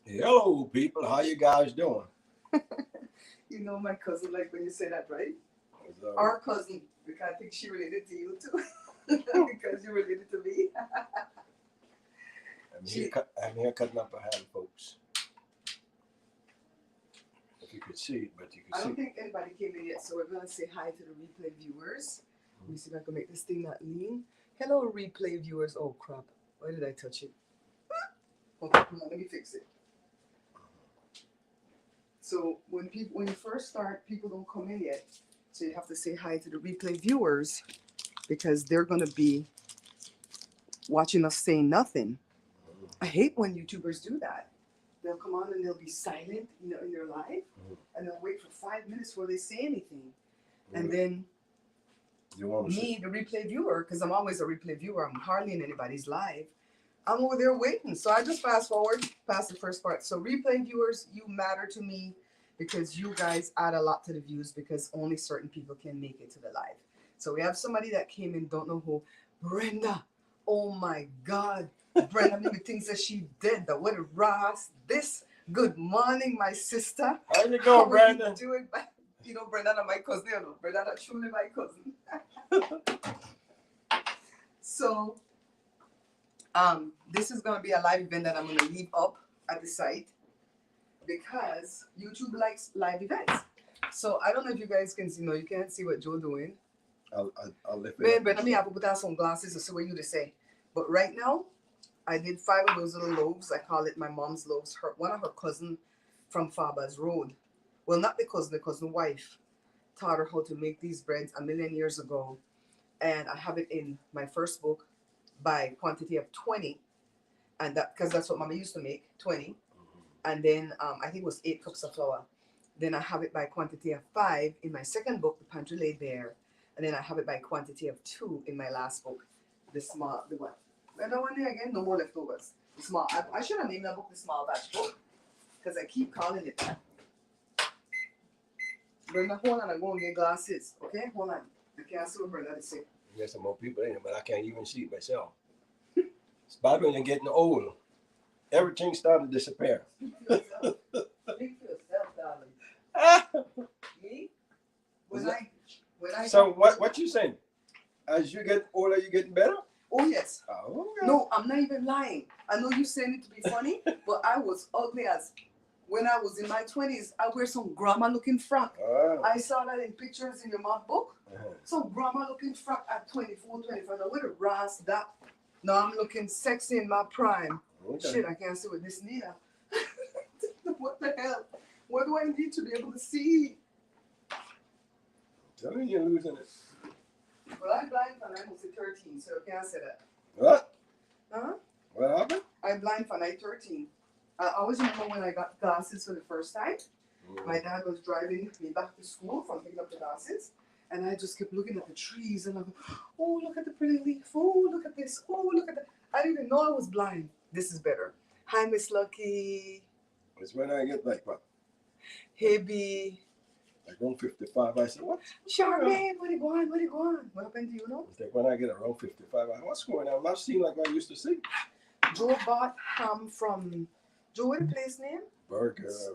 Hello, people. How you guys doing? You know my cousin like when you say that, right? What's Our cousin, because I think she related to you too. Because you related to me. She, I'm here cutting up a hand, folks. If you could see it, but you I could don't see. think anybody came in yet, so we're gonna say hi to the replay viewers. Let me see if I can make this thing not lean. Hello, replay viewers. Oh crap! Why did I touch it? Okay, hold on, let me fix it. So when you first start, people don't come in yet, so you have to say hi to the replay viewers because they're gonna be watching us say nothing. I hate when YouTubers do that. They'll come on and they'll be silent, in their live, and they'll wait for 5 minutes before they say anything, and then You want me, the replay viewer, because I'm always a replay viewer. I'm hardly in anybody's live. I'm over there waiting, so I just fast forward past the first part. So replay viewers, you matter to me because you guys add a lot to the views because only certain people can make it to the live. So we have somebody that came in, don't know who, Brenda. Oh my God, Brenda maybe thinks that she dead. That what a Ross. This. Good morning, my sister. How you How go, are Brandon? you doing? Brenda, my cousin. Brenda, truly my cousin. So, this is gonna be a live event that I'm gonna leave up at the site because YouTube likes live events. So I don't know if you guys can see. No, you can't see what Joe doing. I'll lift it Man, up. but let me have to put on some glasses to see what you to say. But right now, I did 5 of those little loaves. I call it my mom's loaves. One of her cousin from Faber's Road. Well, not the cousin wife taught her how to make these breads a million years ago, and I have it in my first book by quantity of 20, and that because that's what Mama used to make 20, and then I think it was 8 cups of flour. Then I have it by quantity of 5 in my second book, The Pantry Laid Bare, and then I have it by quantity of 2 in my last book, the one. And that one there again, no more leftovers. The small. I should have named that book the small batch book because I keep calling it that. Brenda, hold on, I'm going to get glasses. Okay, hold on. I can't see what Brenda is saying. There's some more people in here, but I can't even see it myself. It's bad when you're getting old. Everything started to disappear. Speak for yourself. Speak for yourself, darling. Me? When I So what you saying? As you get older, you getting better? Oh yes. Oh, okay. No, I'm not even lying. I know you're saying it to be funny, but I was ugly as when I was in my 20s. I wear some grandma looking frock. Oh. I saw that in pictures in your math book. Some grandma looking frock at 24, 25. Now, where the ras that? Now I'm looking sexy in my prime. Okay. Shit, I can't see with this neither. What the hell? What do I need to be able to see? Tell me you're losing it. Well, I'm blind from I was 13, so I can't say that. What? Huh? What happened? I'm blind from I 13. I always remember when I got glasses for the first time. My dad was driving me back to school from picking up the glasses, and I just kept looking at the trees and I'm like, oh, look at the pretty leaf. Oh, look at this. Oh, look at that. I didn't even know I was blind. This is better. Hi, Miss Lucky. It's when I get like what? Hey, B. Like around 55, I said, what? Charmaine, what are you going? What are you going? What happened to you, know? It's like when I get around 55, I what's going on? I'm not seeing like I used to see. Joe bought ham from, Joe, what the place name? Burgers.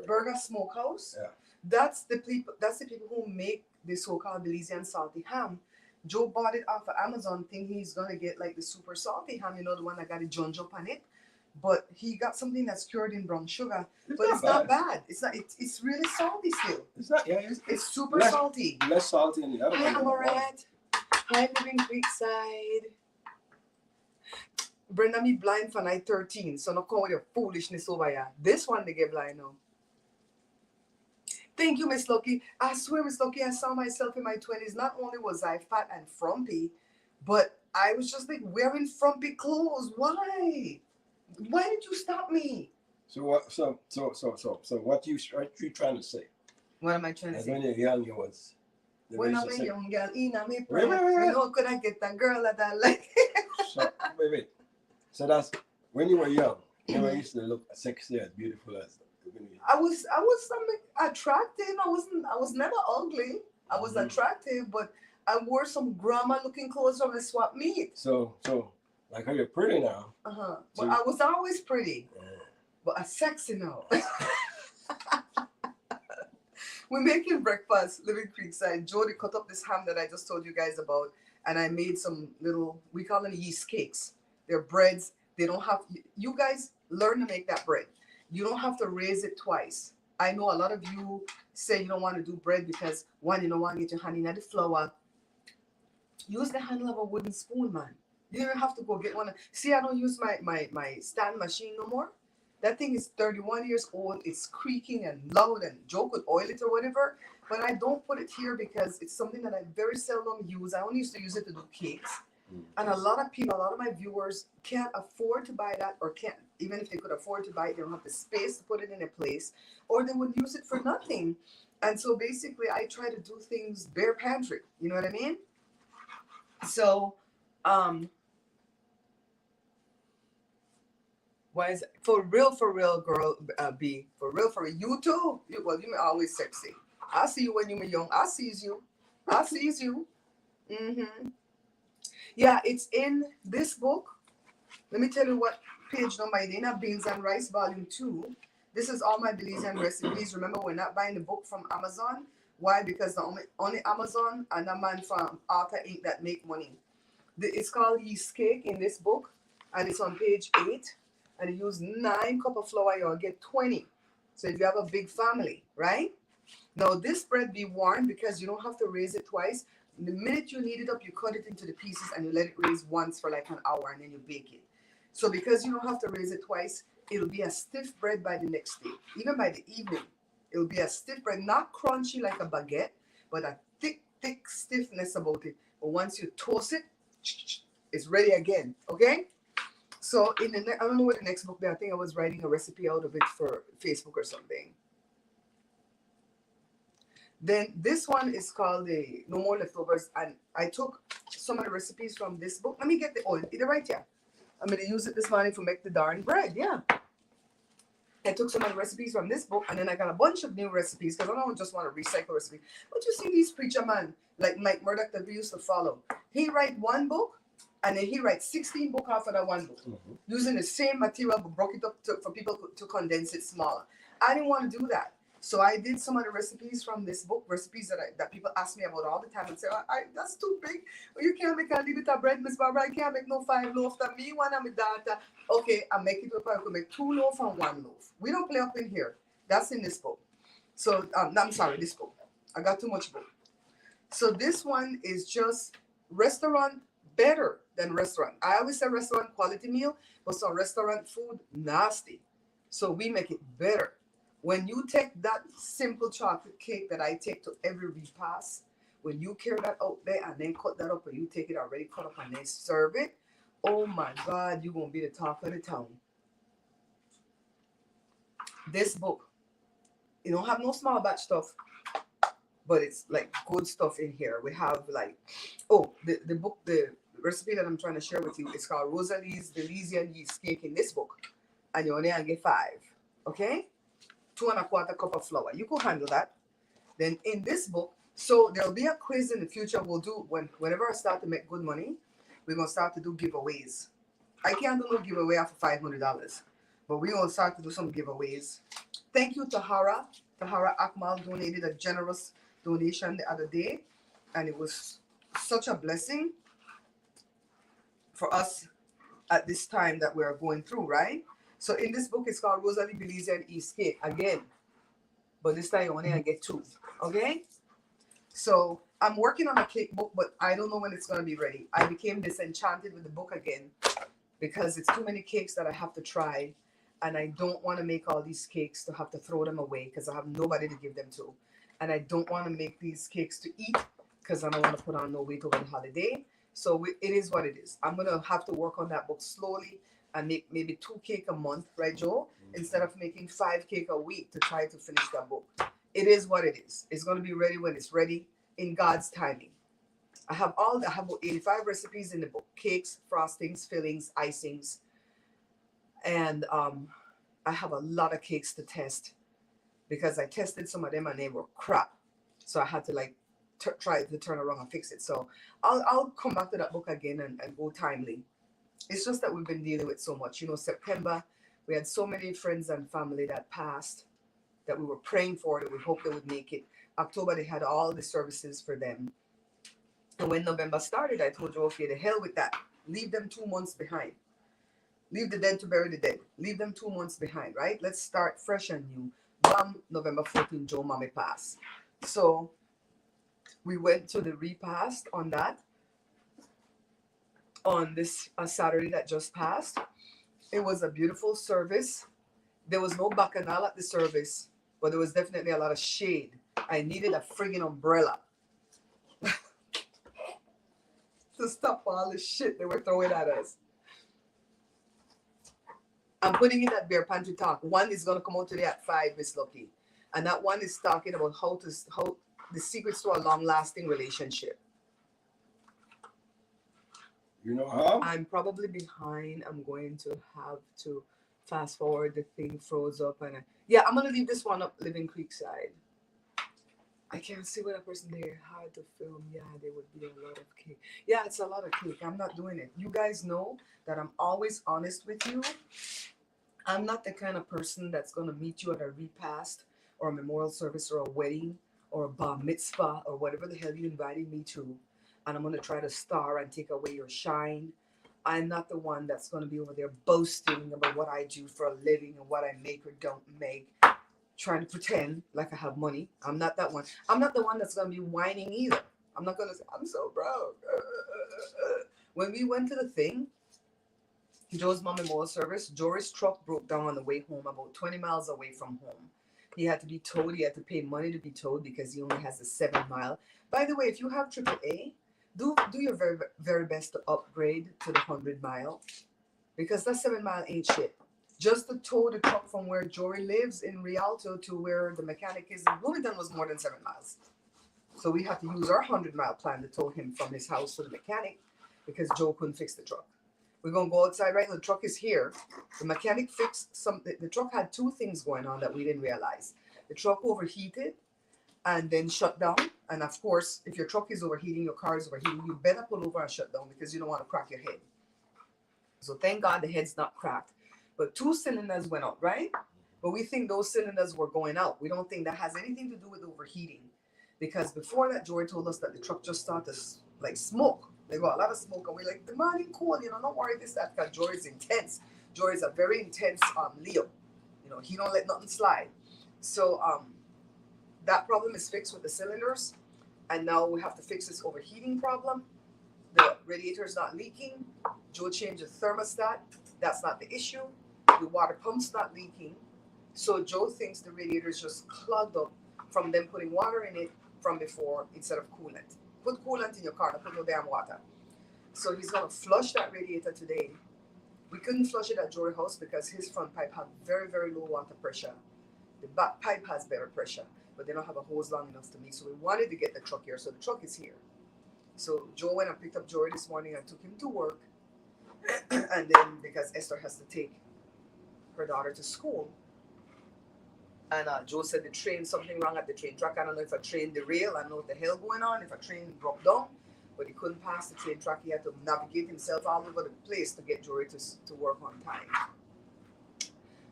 Burger Smokehouse. Yeah. That's the people who make the so-called Belizean salty ham. Joe bought it off of Amazon, thinking he's gonna get like the super salty ham, the one that got the junjo on it. But he got something that's cured in brown sugar. It's not bad. It's not. It's really salty still. It's not. Yeah. It's super salty. Less salty than the other one. Hi, Amoret. Hi, Living Creekside. Brenda, me blind for night 13, so not come with your foolishness over here. This one they get blind now. Thank you, Miss Lucky. I swear, Miss Lucky, I saw myself in my 20s. Not only was I fat and frumpy, but I was just like wearing frumpy clothes. Why? Why did you stop me? So what? So what you trying to say? What am I trying to say? When you're young, you was. When I'm a young girl, in a me prime, you know, could I get that girl that I like? So wait. So that's when you were young. You know, used to look sexy as beautiful as. I was attractive. I was never ugly. I was attractive, but I wore some grandma looking clothes from the swap meet. So Like how you're pretty now. Well, So- I was always pretty, Yeah. but I'm sexy now. We're making breakfast, living Creekside. Jody cut up this ham that I just told you guys about, and I made some little, we call them yeast cakes. They're breads. They don't have, you guys learn to make that bread. You don't have to raise it twice. I know a lot of you say you don't want to do bread because one, you don't want to get your hand in the flour. Use the handle of a wooden spoon, man. You don't have to go get one. See, I don't use my stand machine no more. That thing is 31 years old. It's creaking and loud, and Joe could oil it or whatever. But I don't put it here because it's something that I very seldom use. I only used to use it to do cakes. And a lot of people, a lot of my viewers can't afford to buy that, or can't, even if they could afford to buy it, they don't have the space to put it in a place, or they would use it for nothing. And so basically, I try to do things bare pantry. You know what I mean? So, why is for real, girl, B, for real, you too. Well, you may always sexy. I see you when you were young. I sees you. I sees you. Mm-hmm. Yeah, it's in this book. Let me tell you what page number it is. In Beans and Rice, Volume 2. This is all my Belizean recipes. Remember, we're not buying the book from Amazon. Why? Because the only Amazon and a man from Arthur Inc. that make money. It's called yeast cake in this book, and it's on page 8. And you use 9 cups of flour, you'll get 20. So if you have a big family, right? Now this bread be warmed because you don't have to raise it twice. The minute you knead it up, you cut it into the pieces and you let it raise once for like an hour, and then you bake it. So because you don't have to raise it twice, it'll be a stiff bread by the next day. Even by the evening, it'll be a stiff bread, not crunchy like a baguette, but a thick stiffness about it. But once you toast it, it's ready again. Okay? So in the I don't know what the next book there. I think I was writing a recipe out of it for Facebook or something. Then this one is called the No More Leftovers, and I took some of the recipes from this book. Let me get the oil. Either right here. I'm gonna use it this morning to make the darn bread. Yeah. I took some of the recipes from this book, and then I got a bunch of new recipes because I don't just want to recycle recipes. But you see these preacher man like Mike Murdoch that we used to follow. He write one book, and then he writes 16 books off of that one book, using the same material but broke it up for people to condense it smaller. I didn't want to do that. So I did some of the recipes from this book, recipes that people ask me about all the time and say, that's too big. You can't make a little bit of bread, Miss Barbara. I can't make no 5 loaves. Me, one of my daughter. Okay, I make it up. I could make 2 loaves and 1 loaf. We don't play up in here. That's in this book. So, I'm sorry, this book. I got too much book. So this one is just restaurant better than restaurant. I always say restaurant quality meal, but some restaurant food nasty. So we make it better. When you take that simple chocolate cake that I take to every repast, when you carry that out there and then cut that up and you take it already cut up and then serve it, oh my God, you're going to be the talk of the town. This book, you don't have no small batch stuff, but it's like good stuff in here. We have like, the book, the recipe that I'm trying to share with you is called Rosalie's Belizean Yeast Cake in this book. And you only get 5, okay? 2 1/4 cup of flour. You can handle that. Then in this book, so there'll be a quiz in the future we'll do whenever I start to make good money, we're going to start to do giveaways. I can't do no giveaway after $500, but we're going to start to do some giveaways. Thank you to Tahara. Tahara Akmal donated a generous donation the other day, and it was such a blessing for us at this time that we're going through, right? So in this book, it's called Rosalie Belizean Yeast Cake again, but this time only I get 2. Okay, so I'm working on a cake book, but I don't know when it's gonna be ready. I became disenchanted with the book again because it's too many cakes that I have to try, and I don't want to make all these cakes to have to throw them away because I have nobody to give them to, and I don't want to make these cakes to eat because I don't want to put on no weight over the holiday. So it is what it is. I'm gonna have to work on that book slowly and make maybe 2 cakes a month, right, Joe? Instead of making 5 cakes a week to try to finish that book. It is what it is. It's going to be ready when it's ready in God's timing. I have about 85 recipes in the book: cakes, frostings, fillings, icings, and I have a lot of cakes to test because I tested some of them and they were crap. So I had to like try to turn around and fix it. So I'll come back to that book again and go timely. It's just that we've been dealing with so much. You know, September, we had so many friends and family that passed that we were praying for, that we hoped they would make it. October, they had all the services for them. And when November started, I told you, okay, the hell with that. Leave them 2 months behind. Leave the dead to bury the dead. Leave them 2 months behind, right? Let's start fresh and new. Bam, November 14th, Joe Mommy passed. So we went to the repast on that, on this Saturday that just passed. It was a beautiful service. There was no bacchanal at the service, but there was definitely a lot of shade. I needed a friggin' umbrella to stop all the shit they were throwing at us. I'm putting in that bear pantry talk. One is gonna come out today at 5, Miss Lucky, and that one is talking about how the secrets to a long-lasting relationship. You know how? I'm probably behind. I'm going to have to fast forward. The thing froze up, and yeah, I'm gonna leave this one up. Living Creekside. I can't see what a person there hard to film. Yeah, there would be a lot of cake. Yeah, it's a lot of cake. I'm not doing it. You guys know that I'm always honest with you. I'm not the kind of person that's gonna meet you at a repast or a memorial service or a wedding or a bar mitzvah or whatever the hell you invited me to, and I'm gonna try to star and take away your shine. I'm not the one that's gonna be over there boasting about what I do for a living and what I make or don't make, trying to pretend like I have money. I'm not that one. I'm not the one that's gonna be whining either. I'm not gonna say I'm so broke. When we went to the thing, Joe's mom memorial service, Jory's truck broke down on the way home, about 20 miles away from home. He had to be towed. He had to pay money to be towed because he only has a 7 mile. By the way, if you have AAA, do your very very best to upgrade to the 100 mile, because that 7 mile ain't shit. Just to tow the truck from where Jory lives in Rialto to where the mechanic is in Bloomington was more than 7 miles. So we had to use our 100 mile plan to tow him from his house to the mechanic because Joe couldn't fix the truck. We're gonna go outside right now. The truck is here. The mechanic fixed something. The truck had two things going on that we didn't realize. The truck overheated and then shut down. And of course, if your truck is overheating, your car is overheating, you better pull over and shut down because you don't want to crack your head. So thank God the head's not cracked. But 2 cylinders went out, right? But we think those cylinders were going out. We don't think that has anything to do with overheating. Because before that, Jory told us that the truck just started to like smoke. They got a lot of smoke, and we're like, the morning cool, don't worry this, that, because Jory's intense. Jory's a very intense Leo. He don't let nothing slide. So that problem is fixed with the cylinders, and now we have to fix this overheating problem. The radiator is not leaking. Joe changed the thermostat. That's not the issue. The water pump's not leaking. So Joe thinks the radiator is just clogged up from them putting water in it from before instead of coolant. Put coolant in your car, don't put no damn water. So he's gonna flush that radiator today. We couldn't flush it at Jory's house because his front pipe had very, very low water pressure. The back pipe has better pressure, but they don't have a hose long enough to meet. So we wanted to get the truck here. So the truck is here. So Joe went and picked up Jory this morning and took him to work. And then because Esther has to take her daughter to school. And Joe said the train, something wrong at the train track. I don't know if a train derailed. I don't know what the hell going on, if a train broke down. But he couldn't pass the train track. He had to navigate himself all over the place to get Jory to work on time.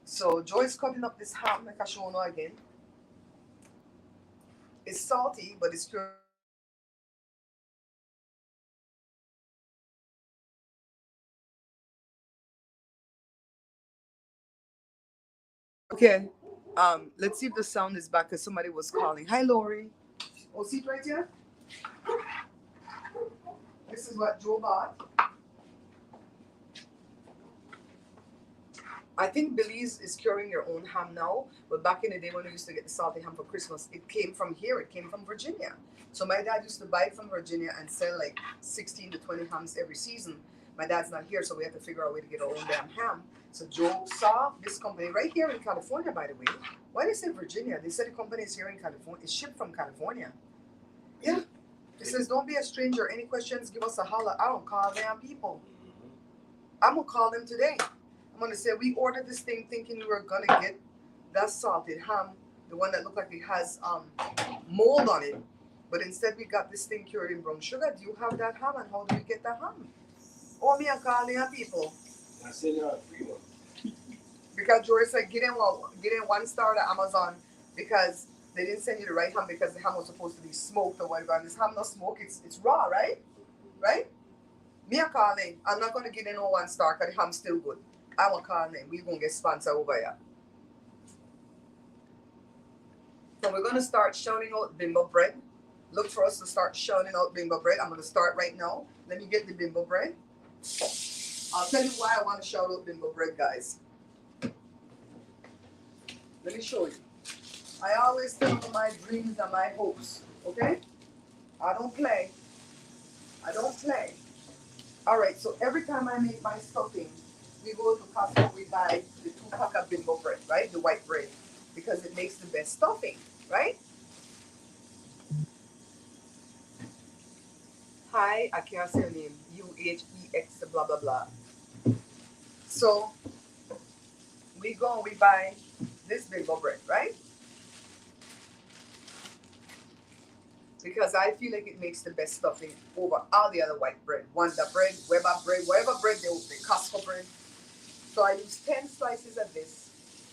So Joy's cutting up this ham like I show now again. It's salty, but it's pure. Okay. Let's see if the sound is back because somebody was calling. Hi, Lori. Oh, see it right here? This is what Joe bought. I think Belize is curing your own ham now, but back in the day when we used to get the salty ham for Christmas, it came from here. It came from Virginia. So my dad used to buy it from Virginia and sell like 16 to 20 hams every season. My dad's not here, so we had to figure out a way to get our own damn ham. So Joe saw this company right here in California, by the way. Why did they say Virginia? They said the company is here in California. It's shipped from California. Yeah. It says, don't be a stranger. Any questions, give us a holler. I don't call damn people. I'm going to call them today. I'm going to say, we ordered this thing thinking we were going to get that salted ham, the one that looked like it has mold on it. But instead, we got this thing cured in brown sugar. Do you have that ham, and how do we get that ham? Oh, me and calling people. I send you a free one. Because George said, get in one star to Amazon because they didn't send you the right ham because the ham was supposed to be smoked or whatever. And this ham not smoked, it's raw, right? Right? Me a calling. I'm not gonna get in no one star because the ham's still good. I will call them. We're gonna get sponsored over here. So we're gonna start shouting out Bimbo bread. Look for us to start shouting out Bimbo bread. I'm gonna start right now. Let me get the Bimbo bread. I'll tell you why I want to shout out Bimbo bread, guys. Let me show you. I always tell you my dreams and my hopes. Okay? I don't play. I don't play. Alright, so every time I make my stuffing, we go to Costco, we buy the 2-pack of Bimbo bread, right? The white bread. Because it makes the best stuffing, right? Hi, I can't say your name. UHEX blah blah blah. So we go and we buy this Bimbo bread, right? Because I feel like it makes the best stuffing over all the other white bread. Wonder bread, Weber bread, whatever bread they Costco bread. So I use 10 slices of this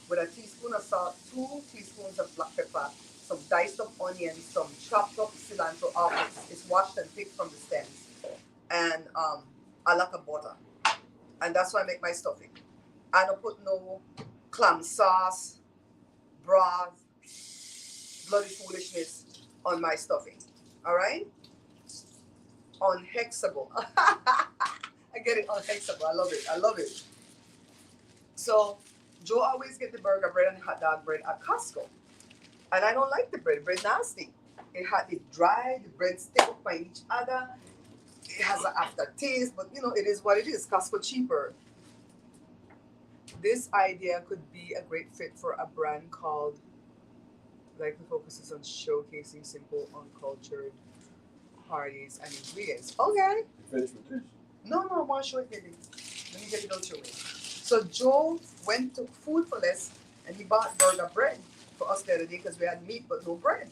with a teaspoon of salt, 2 teaspoons of black pepper, some diced up onions, some chopped up cilantro. It's washed and picked from the stems, and a lot of butter. And that's why I make my stuffing. I don't put no clam sauce, broth, bloody foolishness on my stuffing. All right? Unhexable. I get it, unhexable. I love it. I love it. So Joe always get the burger bread and hot dog bread at Costco. And I don't like the bread. Bread nasty. It dry, the bread stick up by each other. It has an aftertaste, but you know, it is what it is. Costco cheaper. This idea could be a great fit for a brand called Likely focuses on showcasing simple, uncultured parties and ingredients. Okay. Finish with this. No, I want to show it, baby. Let me get it out your way. So Joe went to Food for Less and he bought burger bread for us the other day because we had meat but no bread.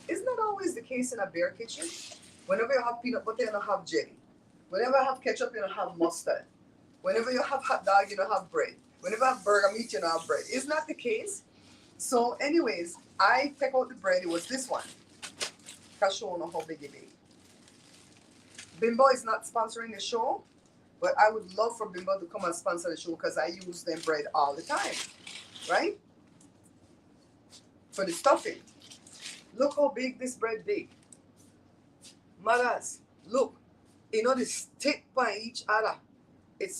Isn't that always the case in a bear kitchen? Whenever you have peanut butter, you don't have jelly. Whenever you have ketchup, you don't have mustard. Whenever you have hot dog, you don't have bread. Whenever you have burger meat, you don't have bread. Isn't that the case? So anyways, I take out the bread. It was this one. Because show know how big it is. Bimbo is not sponsoring the show, but I would love for Bimbo to come and sponsor the show because I use their bread all the time, right? For the stuffing. Look how big this bread big. Mothers, look. You know, the stick by each other. It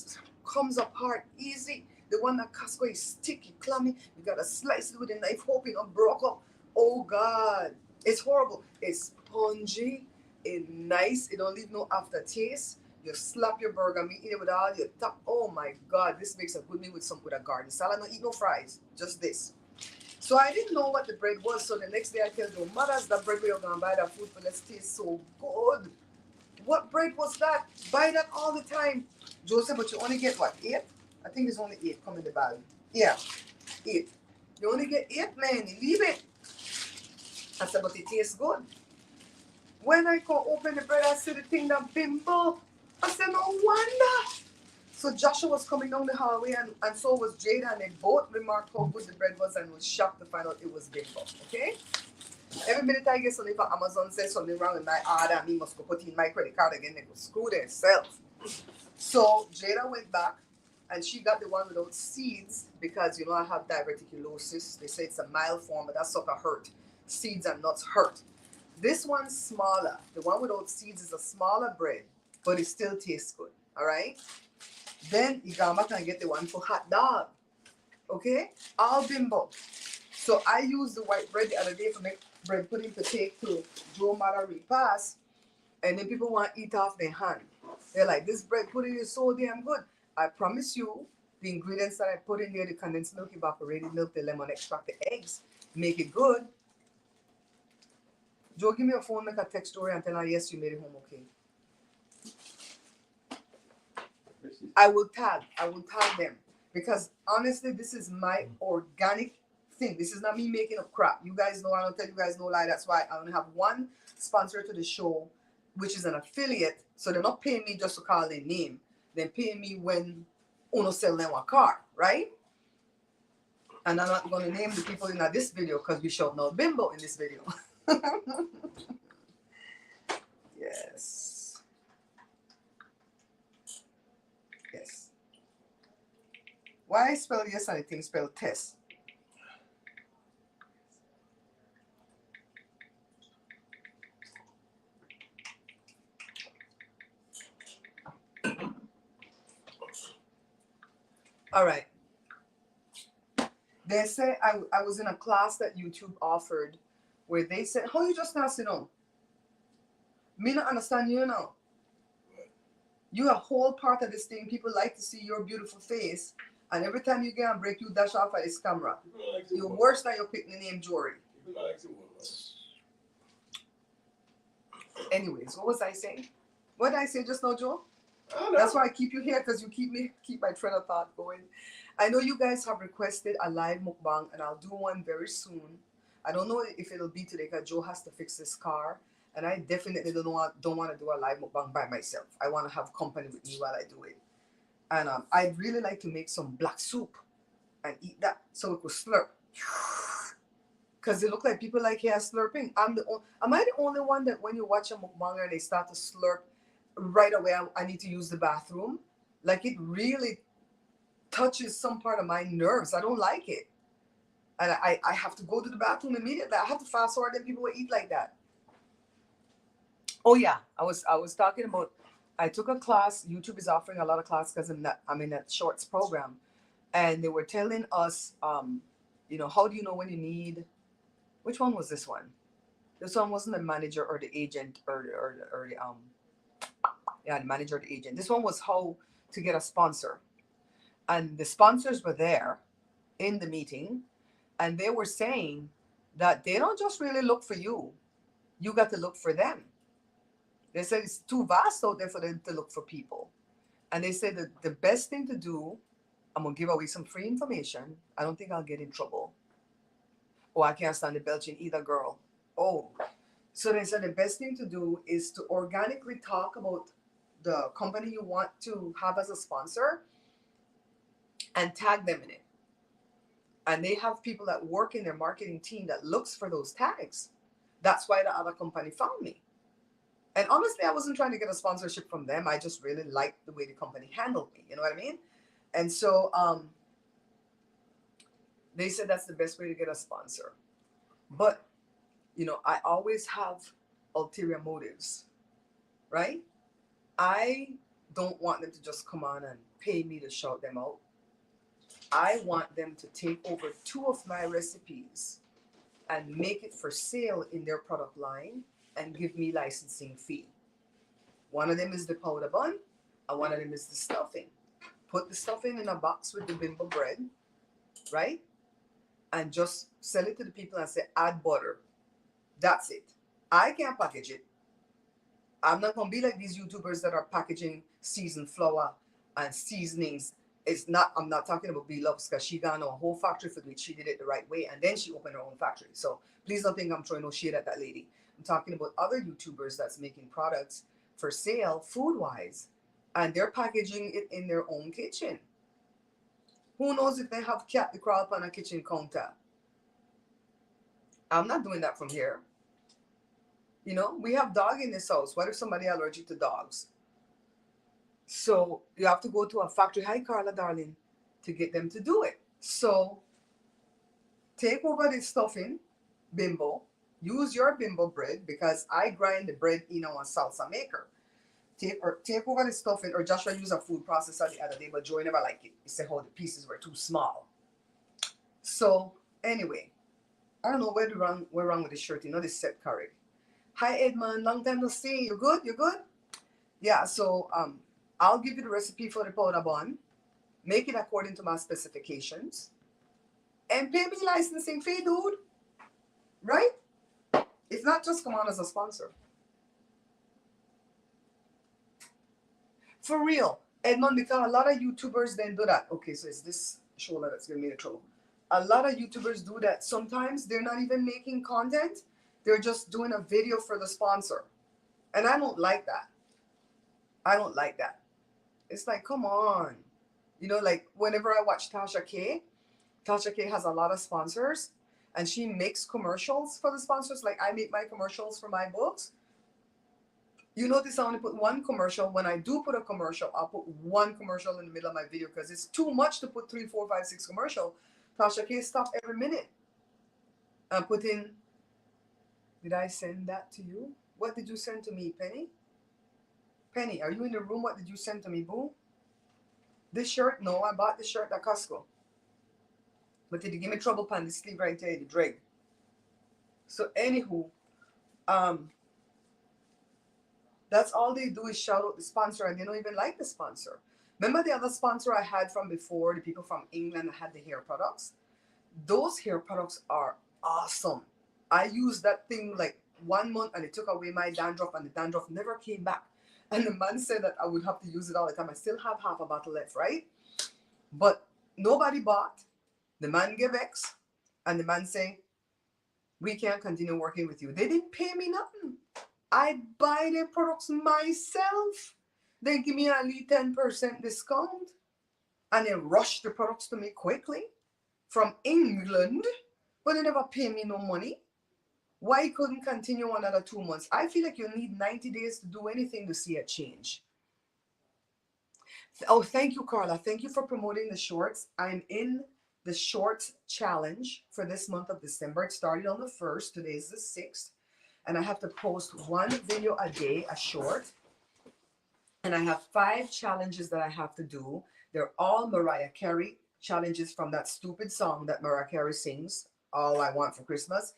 comes apart easy. The one at Costco is sticky, clammy. You gotta slice it with a knife, hoping it broke up. Oh God, it's horrible. It's spongy, it's nice. It don't leave no aftertaste. You slap your burger meat in it with all your top. Oh my God, this makes a good meal with a garden salad. No eat no fries, just this. So I didn't know what the bread was. So the next day I tell you, mothers, that bread we're gonna buy that food for let's taste so good. What bread was that? Buy that all the time. Joseph, but you only get what, 8? I think there's only 8 come in the bag. Yeah, 8. You only get 8, man. You leave it. I said, but it tastes good. When I come open the bread, I see the thing that Bimbo. I said, no wonder. So Joshua was coming down the hallway and so was Jada, and they both remarked how good the bread was and was shocked to find out it was Bimbo. Okay? Every minute I get something from Amazon says something wrong with my order, and me must go put in my credit card again. They go screw themselves. So Jada went back and she got the one without seeds because you know I have diverticulosis. They say it's a mild form, but that sucker hurt. Seeds and nuts hurt. This one's smaller. The one without seeds is a smaller bread, but it still tastes good. All right. Then you go back and get the one for hot dog. Okay, all Bimbo. So I used the white bread the other day for make bread pudding to take to Joe Mara repast, and then people want to eat off their hand. They're like, this bread pudding is so damn good. I promise you, the ingredients that I put in there, the condensed milk, evaporated milk, the lemon extract, the eggs, make it good. Joe, give me your phone, make a text story and tell her, yes, you made it home okay. I will tag them. Because honestly, this is my organic thing. This is not me making up crap. You guys know I don't tell you guys no lie. That's why I only have one sponsor to the show, which is an affiliate. So they're not paying me just to call their name. than pay me when Uno sell them a car, right? And I'm not going to name the people in this video because we shall know Bimbo in this video. Yes. Yes. Why I spell yes and I think spell test? All right. They say I was in a class that YouTube offered where they said, how you just not sit down? Me not understand you now. You a whole part of this thing. People like to see your beautiful face. And every time you get a break, you dash off at this camera. You're worse than your picking the name Jory. Anyways, what was I saying? What did I say just now, Joe? That's why I keep you here, because you keep my train of thought going. I know you guys have requested a live mukbang, and I'll do one very soon. I don't know if it'll be today, because Joe has to fix his car, and I definitely don't want to do a live mukbang by myself. I want to have company with me while I do it. And I'd really like to make some black soup and eat that so we could slurp. Because it looks like people like here slurping. Am I the only one that when you watch a mukbanger and they start to slurp right away, I need to use the bathroom? Like, it really touches some part of my nerves. I don't like it. And I have to go to the bathroom immediately. I have to fast forward and people will eat like that. Oh yeah, I was talking about, I took a class. YouTube is offering a lot of classes because I'm in that shorts program. And they were telling us, how do you know when you need, which one was this one? This one wasn't the manager or the agent or the manager or the agent. This one was how to get a sponsor. And the sponsors were there in the meeting, and they were saying that they don't just really look for you. You got to look for them. They said it's too vast out there for them to look for people. And they said that the best thing to do, I'm going to give away some free information. I don't think I'll get in trouble. Oh, I can't stand the belching either, girl. Oh. So they said the best thing to do is to organically talk about the company you want to have as a sponsor and tag them in it. And they have people that work in their marketing team that looks for those tags. That's why the other company found me. And honestly, I wasn't trying to get a sponsorship from them. I just really liked the way the company handled me. You know what I mean? And so they said that's the best way to get a sponsor. But, I always have ulterior motives, right? I don't want them to just come on and pay me to shout them out. I want them to take over 2 of my recipes and make it for sale in their product line and give me licensing fee. One of them is the powder bun, and one of them is the stuffing. Put the stuffing in a box with the Bimbo bread, right? And just sell it to the people and say, add butter. That's it. I can't package it. I'm not going to be like these YouTubers that are packaging seasoned flour and seasonings. I'm not talking about B-Loves, because she got a whole factory for which she did it the right way, and then she opened her own factory. So please don't think I'm throwing no shade at that lady. I'm talking about other YouTubers that's making products for sale food-wise, and they're packaging it in their own kitchen. Who knows if they have cat to crawl up on a kitchen counter? I'm not doing that from here. We have dog in this house. What if somebody allergic to dogs? So you have to go to a factory, hi Carla darling, to get them to do it. So take over the stuffing, Bimbo. Use your Bimbo bread, because I grind the bread in a salsa maker. Take over the stuffing, or Joshua used a food processor the other day, but Joy never liked it. He said how the pieces were too small. So anyway, I don't know where wrong with this shirt. This set correct. Hi Edmund, long time no see. You good? You good? Yeah. So I'll give you the recipe for the powder bun. Make it according to my specifications, and pay me licensing fee, dude. Right? It's not just come on as a sponsor. For real, Edmond, because a lot of YouTubers then do that. Okay, so it's this shoulder that's giving me the trouble. A lot of YouTubers do that. Sometimes they're not even making content. They're just doing a video for the sponsor. And I don't like that. I don't like that. It's like, come on. You know, like whenever I watch Tasha K has a lot of sponsors and she makes commercials for the sponsors. Like I make my commercials for my books. You notice I only put one commercial. When I do put a commercial, I'll put one commercial in the middle of my video because it's too much to put 3, 4, 5, 6 commercial. Tasha K stop every minute and put in, did I send that to you? What did you send to me, Penny? Penny, are you in the room? What did you send to me, boo? This shirt? No, I bought this shirt at Costco. But did you give me trouble pan the sleeve right there, the drag? So anywho, um, that's all they do is shout out the sponsor and they don't even like the sponsor. Remember the other sponsor I had from before, the people from England that had the hair products? Those hair products are awesome. I used that thing like 1 month and it took away my dandruff and the dandruff never came back. And the man said that I would have to use it all the time. I still have half a bottle left, right? But nobody bought. The man gave X and the man say, we can't continue working with you. They didn't pay me nothing. I buy their products myself. They give me only 10% discount. And they rush the products to me quickly from England, but they never pay me no money. Why couldn't continue another 2 months? I feel like you need 90 days to do anything to see a change. Oh, thank you, Carla. Thank you for promoting the shorts. I'm in the shorts challenge for this month of December. It started on the 1st. Today is the 6th. And I have to post one video a day, a short. And I have 5 challenges that I have to do. They're all Mariah Carey challenges from that stupid song that Mariah Carey sings, All I Want for Christmas.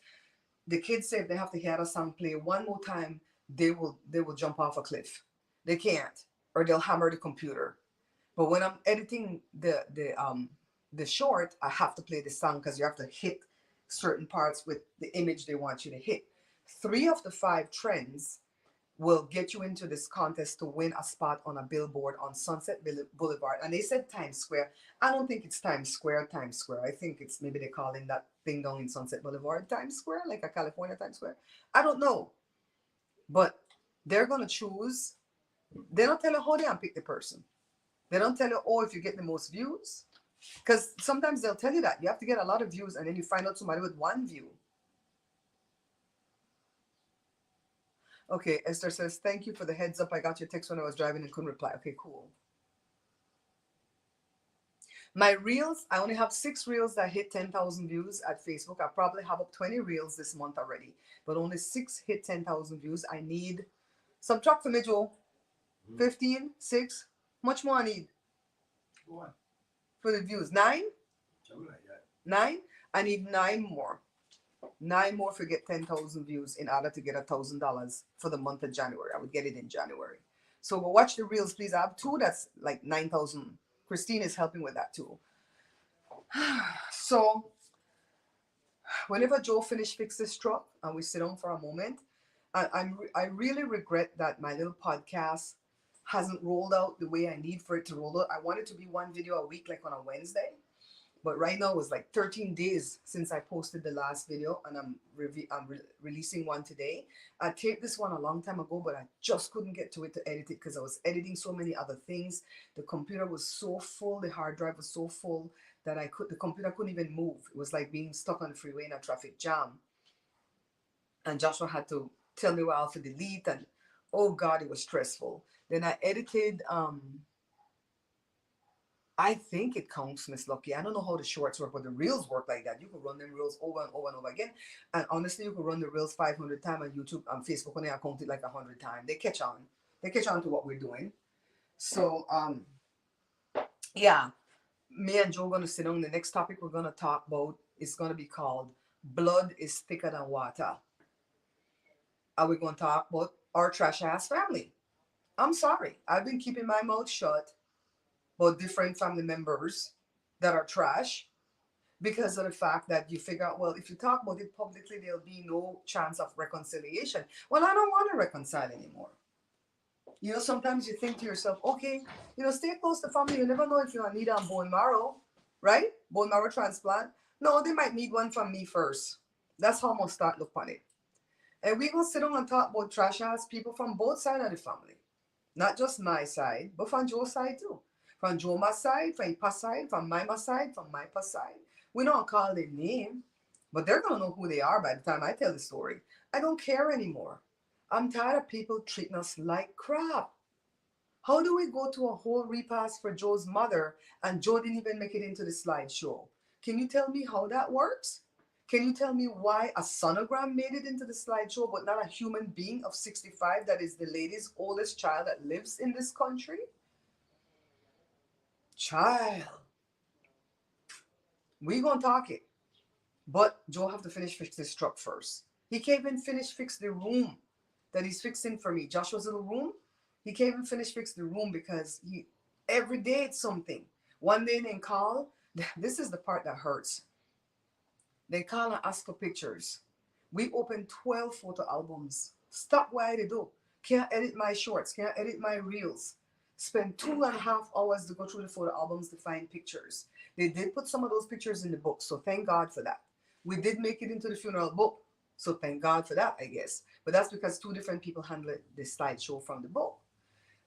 The kids say if they have to hear the song play one more time, they will jump off a cliff. They can't, or they'll hammer the computer. But when I'm editing the short, I have to play the song because you have to hit certain parts with the image they want you to hit. 3 of the 5 trends will get you into this contest to win a spot on a billboard on Sunset Boulevard. And they said Times Square. I don't think it's Times Square. I think it's maybe they're calling that thing down in Sunset Boulevard Times Square, like a California Times Square. I don't know. But they're going to choose. They don't tell you how they unpick the person. They don't tell you, oh, if you get the most views. Because sometimes they'll tell you that. You have to get a lot of views and then you find out somebody with 1 view. Okay, Esther says, thank you for the heads up. I got your text when I was driving and couldn't reply. Okay, cool. My reels, I only have 6 reels that hit 10,000 views at Facebook. I probably have up 20 reels this month already, but only 6 hit 10,000 views. I need, subtract for me, Joe. 15, 6. Much more I need? What? For the views. 9? Something like that. 9? I need 9 more. 9 more to get 10,000 views in order to get $1,000 for the month of January. I would get it in January. So we'll watch the reels, please. I have 2 that's like 9,000. Christine is helping with that too. So whenever Joe fix this truck and we sit down for a moment, I really regret that my little podcast hasn't rolled out the way I need for it to roll out. I want it to be 1 video a week, like on a Wednesday. But right now it was like 13 days since I posted the last video, and I'm releasing one today. I taped this one a long time ago, but I just couldn't get to it to edit it because I was editing so many other things. The computer was so full, the hard drive was so full that the computer couldn't even move. It was like being stuck on the freeway in a traffic jam. And Joshua had to tell me what else to delete, and oh God, it was stressful. Then I edited I think it counts, Miss Lucky. I don't know how the shorts work, but the reels work like that. You could run them reels over and over and over again. And honestly, you could run the reels 500 times on YouTube and Facebook when they count it like 100 times. They catch on. They catch on to what we're doing. So, yeah, me and Joe are going to sit down. The next topic we're going to talk about is going to be called Blood is Thicker Than Water. Are we going to talk about our trash ass family? I'm sorry. I've been keeping my mouth shut about different family members that are trash because of the fact that you figure out, well, if you talk about it publicly, there'll be no chance of reconciliation. Well, I don't want to reconcile anymore. You know, sometimes you think to yourself, okay, you know, stay close to family. You never know if you're need a bone marrow, right? Bone marrow transplant. No, they might need one from me first. That's how I'm going to start look on it. And we're going to sit down and talk about trash ass people from both sides of the family. Not just my side, but from Joe's side too. From Joma's side, from Ipa's side, from my side, from my pa's side. We don't call their name, but they're gonna know who they are by the time I tell the story. I don't care anymore. I'm tired of people treating us like crap. How do we go to a whole repast for Joe's mother and Joe didn't even make it into the slideshow? Can you tell me how that works? Can you tell me why a sonogram made it into the slideshow but not a human being of 65 that is the lady's oldest child that lives in this country? Child. We gonna talk it. But Joe have to fix this truck first. He can't even fix the room that he's fixing for me. Joshua's little room. He can't even fix the room because every day it's something. One day they call. This is the part that hurts. They call and ask for pictures. We opened 12 photo albums. Stop what I do. Can't edit my shorts. Can't edit my reels. Spend 2.5 hours to go through the photo albums to find pictures. They did put some of those pictures in the book, so thank God for that. We did make it into the funeral book, so thank God for that, I guess. But that's because 2 different people handled the slideshow from the book.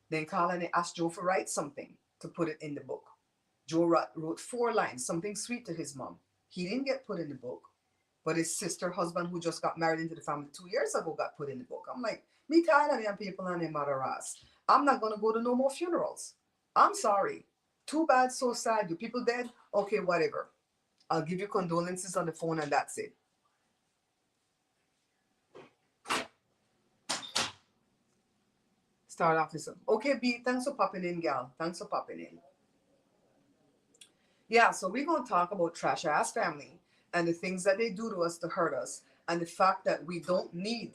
Then Carl and they asked Joe to write something to put it in the book. Joe wrote 4 lines, something sweet to his mom. He didn't get put in the book, but his sister husband who just got married into the family 2 years ago got put in the book. I'm like, me tired of them people and their mother ass. I'm not going to go to no more funerals. I'm sorry. Too bad, so sad. You people dead? Okay, whatever. I'll give you condolences on the phone and that's it. Start off this. Okay, B, thanks for popping in, gal. Thanks for popping in. Yeah, so we're going to talk about trash ass family and the things that they do to us to hurt us and the fact that we don't need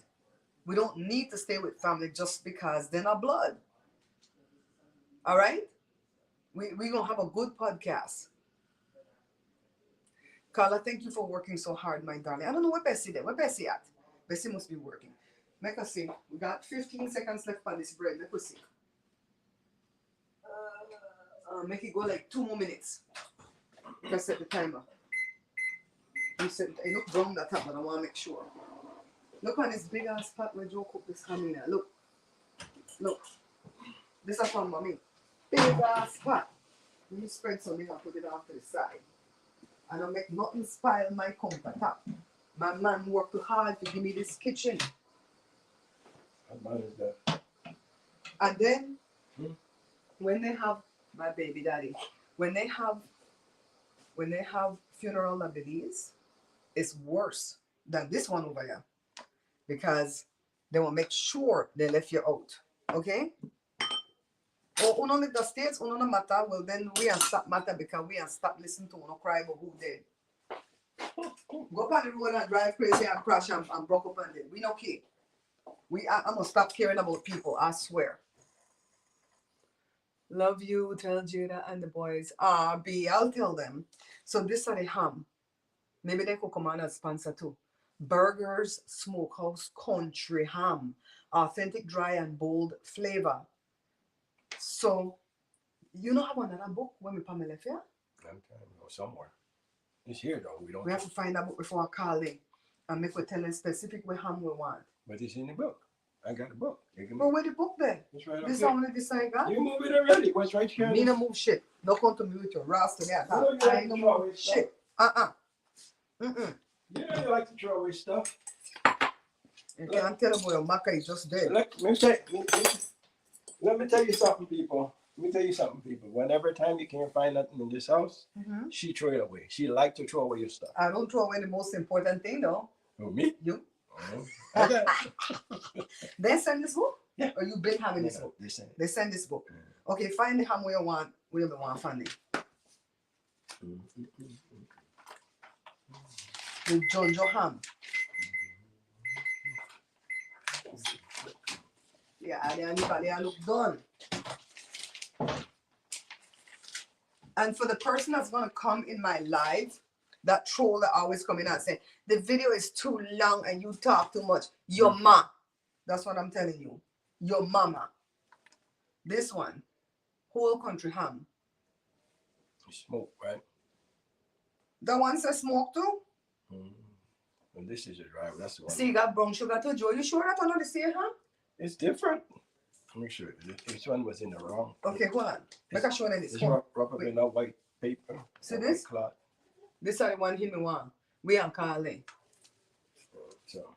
to stay with family just because they're not blood. All right? We're going to have a good podcast. Carla, thank you for working so hard, my darling. I don't know where Bessie is. Where Bessie at? Bessie must be working. Make us see. We got 15 seconds left on this bread. Let us see. Make it go like 2 more minutes. Just set the timer. You said I look brown that up, but I want to make sure. Look on this big ass pot where Joe cooked this ham in. Look. Look. This is from mommy. Big ass pot. Let me spread something and put it off to the side. I don't make nothing spoil my comfort top. My man worked too hard to give me this kitchen. How bad is that? And then when they have my baby daddy, when they have funeral like these, it's worse than this one over here. Because they will make sure they left you out. Okay? Or uno live the States, uno no matter, well then we and stop matter because we and stop listening to uno cry about who dead. Go up on the road and drive crazy and crash and broke up and dead. We no care. I'm gonna stop caring about people, I swear. Love you, tell Jada and the boys. B, I'll tell them. So this are the ham. Maybe they could come on as sponsor too. Burgers Smokehouse Country Ham. Authentic, dry, and bold flavor. So, you know have another book when we Pamela left here? I'm trying to go somewhere. It's here though. We have to find that book before I call in. And make we tell them specific what ham we want. But it's in the book. I got the book. But where the book then? It's right This up one this I got. You move it already. What's right here? Me no move shit. No come to me with your rascal at all. You I no move shit. Yeah, you like to throw away stuff. You can't tell about your maca is just dead. Let me tell you something, people. Whenever time you can't find nothing in this house, she throw it away. She like to throw away your stuff. I don't throw away the most important thing though. Oh, me? You. Oh, okay. They send this book? Yeah. Or you been having this book? They send this book. Okay, find the ham where you want. Where you want find it. The Jonjo ham. Yeah, they look done. And for the person that's gonna come in my live, that troll that always come in and say, the video is too long and you talk too much. Your ma. That's what I'm telling you. Your mama. This one. Whole country ham. Smoke, right? That one says smoke too? Well, this is a drive. That's the one. See, you got brown sugar too, Joe. You sure that one not the same ham? It's different. Let me show you. This one was in the wrong. Okay, hold on. Make a show them this. It's Hold on. wrap up Wait. in that white paper. See that this? white cloth. This is the one he me want. We are calling. So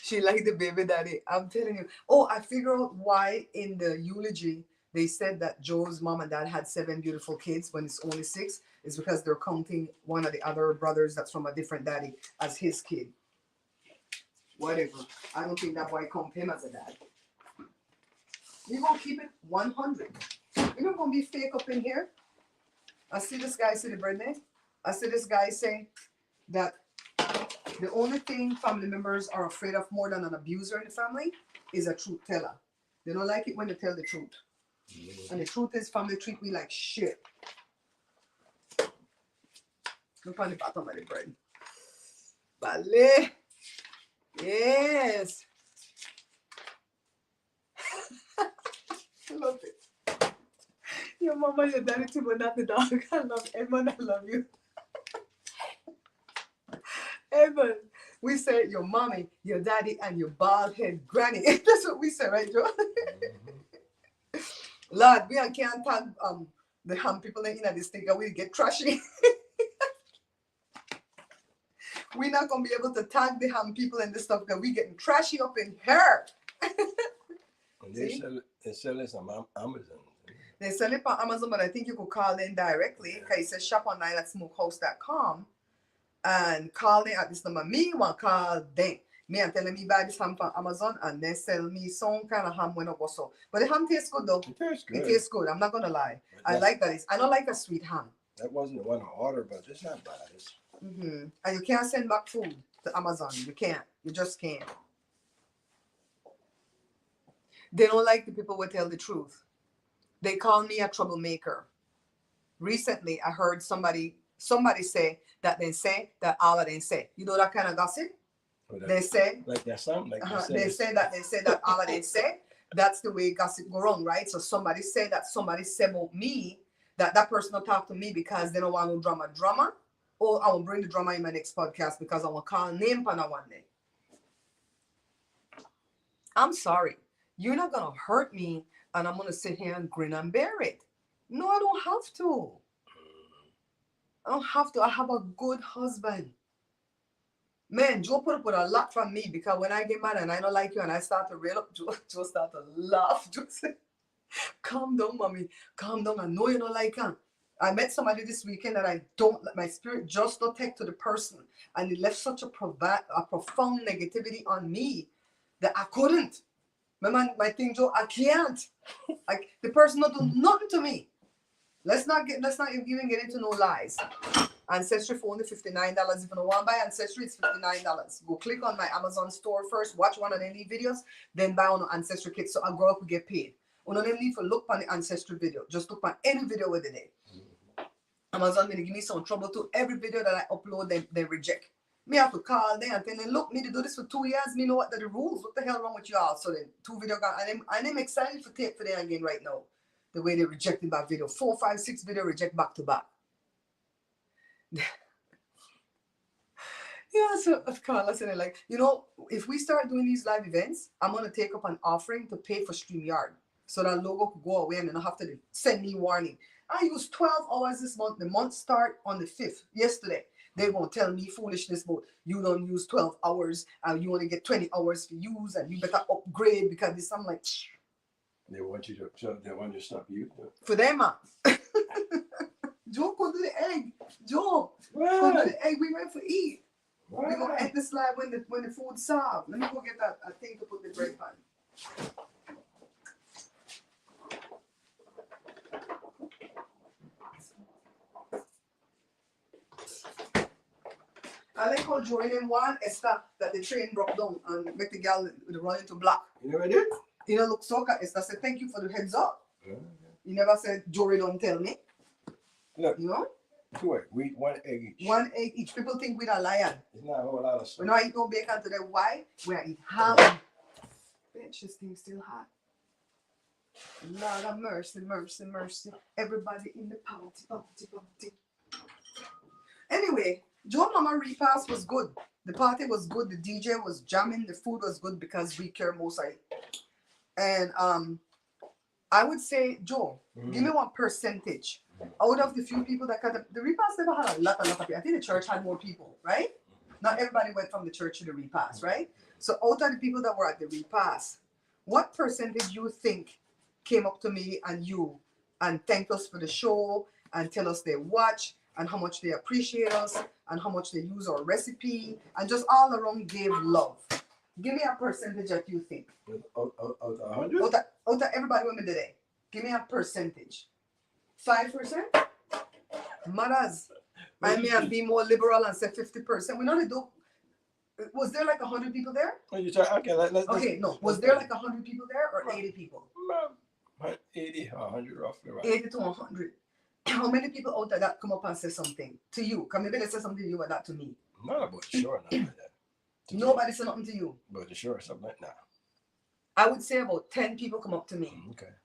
She like the baby daddy. I'm telling you. Oh, I figure out why in the eulogy they said that Joe's mom and dad had 7 beautiful kids when it's only 6. Is because they're counting one of the other brothers that's from a different daddy as his kid. Whatever. I don't think that boy count him as a dad. We gonna keep it 100. We're not gonna be fake up in here. I see this guy say the birthday. I see this guy say that the only thing family members are afraid of more than an abuser in the family is a truth teller. They don't like it when they tell the truth. And the truth is family treat me like shit. Look on the bottom of the bread. Vale. Yes. Love it. Your mama, your daddy too, but not the dog. I love Edmund. I love you. Edmund, we say your mommy, your daddy, and your bald head granny. That's what we say, right, Joe? Lord, we can't tag the ham people in this thing and we get trashy. We're not gonna be able to tag the ham people and this stuff because we getting trashy up in here. and they sell it on Amazon. They sell it on Amazon, but I think you could call in directly because it says shop online at smokehouse.com and call in at this number. Me want call them. Me and telling me buy this ham from Amazon and they sell me some kind of ham when I go so. But the ham tastes good though. It tastes good. It tastes good. I'm not gonna lie. I like that. I don't like a sweet ham. That wasn't the one I ordered, but it's not bad. And you can't send back food to Amazon. You can't. You just can't. They don't like the people who tell the truth. They call me a troublemaker. Recently, I heard somebody say that they say that all of them say. You know that kind of gossip? They say like that sound like they say that all of them say. That's the way gossip go wrong, right? So somebody say that somebody say about me that person will talk to me because they don't want no drama. Or I will bring the drama in my next podcast because I will call name pana one day. I'm sorry. You're not going to hurt me and I'm going to sit here and grin and bear it. No, I don't have to. I don't have to. I have a good husband. Man, Joe put up with a lot from me because when I get mad and I don't like you and I start to rail up, Joe start to laugh. Joe say, calm down, mommy. Calm down. I know you don't like her. I met somebody this weekend that I don't, my spirit just don't take to the person. And it left such a profound negativity on me that I couldn't. My thing, Joe, I can't. Like the person don't do nothing to me. Let's not even get into no lies. Ancestry for only $59. If you don't want to buy Ancestry, it's $59. Go click on my Amazon store first, watch one of any videos, then buy on an Ancestry kit so a girl could get paid. You don't need to look on the Ancestry video. Just look on any video with it. Amazon gonna give me some trouble too. Every video that I upload, they reject. Me have to call them and tell them, look, me to do this for 2 years. Me know what the rules. What the hell wrong with y'all? So then 2 video gone. And I'm excited for tape for them again right now. The way they rejected my video. 4, 5, 6 video reject back to back. Yeah, so Carla said like, you know, if we start doing these live events, I'm gonna take up an offering to pay for StreamYard. So that logo could go away and then I have to send me warning. I used 12 hours this month. The month start on the 5th, yesterday. They won't tell me foolishness about you don't use 12 hours and you only get 20 hours to use and you better upgrade because this. I'm like, they want you to stop you. For them, Joe, go do the egg. Joe, go do the egg. We went for eat. We're gonna end this live when the food's served. Let me go get that thing to put the bread on. I like how Jordan one is that the train broke down and make the girl run into black. You never did? You know, look, Soka Esther said, thank you for the heads up. Yeah. You never said, Jory, don't tell me. Look. You know? 2 eggs. We eat 1 egg each. 1 egg each. People think we're a lion. It's not a whole lot of stuff. We don't eat no bacon today. Why? We eat ham. Bitch, this thing's still hot. Lord of mercy, mercy, mercy. Everybody in the party. Anyway, Joe Mama repast was good. The party was good. The DJ was jamming. The food was good because we care most. And I would say, Joe, give me one percentage out of the few people that got the repast never had a lot of people. I think the church had more people, right? Not everybody went from the church to the repast, right? So out of the people that were at the repast, what percentage you think came up to me and you and thanked us for the show and tell us they watch and how much they appreciate us and how much they use our recipe and just all around gave love? Give me a percentage that you think. Out of 100? Out of everybody with me today. Give me a percentage. 5%? Mothers. I may be more liberal and say 50%. We know do. Was there like 100 people there? Okay, okay, no. Was there like 100 people there or 80 people? 80, 100 roughly, right? 80 to 100. How many people out there that come up and say something to you? Come maybe they say something to you, but not to me. Not about sure, not like that. Nobody said nothing to you. But sure, something like that. I would say about 10 people come up to me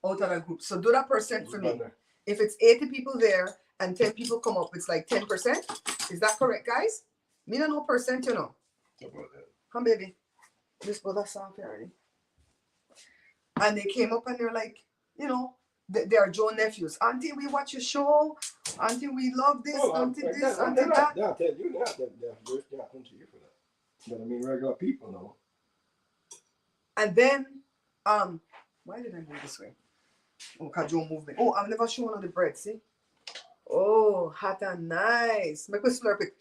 out of that group. So do that percent for me. If it's 80 people there and 10 people come up, it's like 10%. Is that correct, guys? Me no percent, you know. Come, baby. This brother sound already. And they came up and they're like, you know, they are Joe nephews. Auntie, we watch your show. Auntie, we love this. Auntie, this. Auntie, that. They'll tell you that. They'll come to you for that. But I mean, regular people know. And then, why did I move this way? Oh, because Joe moved me. Oh, I've never shown on the bread, see? Oh, hot and nice. Make me slurp it.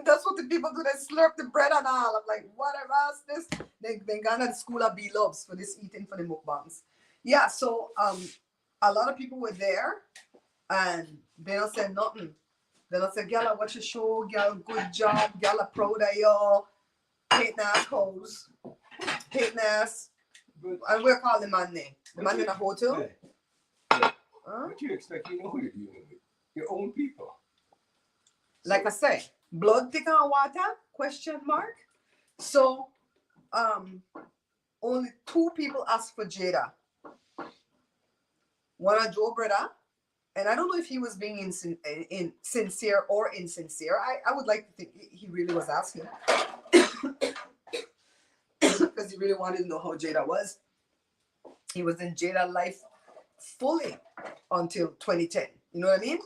That's what the people do. They slurp the bread and all. I'm like, whatever else this? They gone to the school of B-Loves for this eating for the mukbangs. Yeah, so a lot of people were there and they don't say nothing. They don't say, "Girl, I watch your show, girl, good job, girl, I'm proud of you." Hating ass hoes. Hating ass. And we're calling the man name. The man in a hotel. Hey. What you expect? You know who you're dealing with. Your own people. Like I say, blood thicker than water? Question mark. So, only 2 people asked for Jada. One of Joe brother, and I don't know if he was being sincere or insincere. I would like to think he really was asking. Because he really wanted to know how Jada was. He was in Jada life fully until 2010. You know what I mean?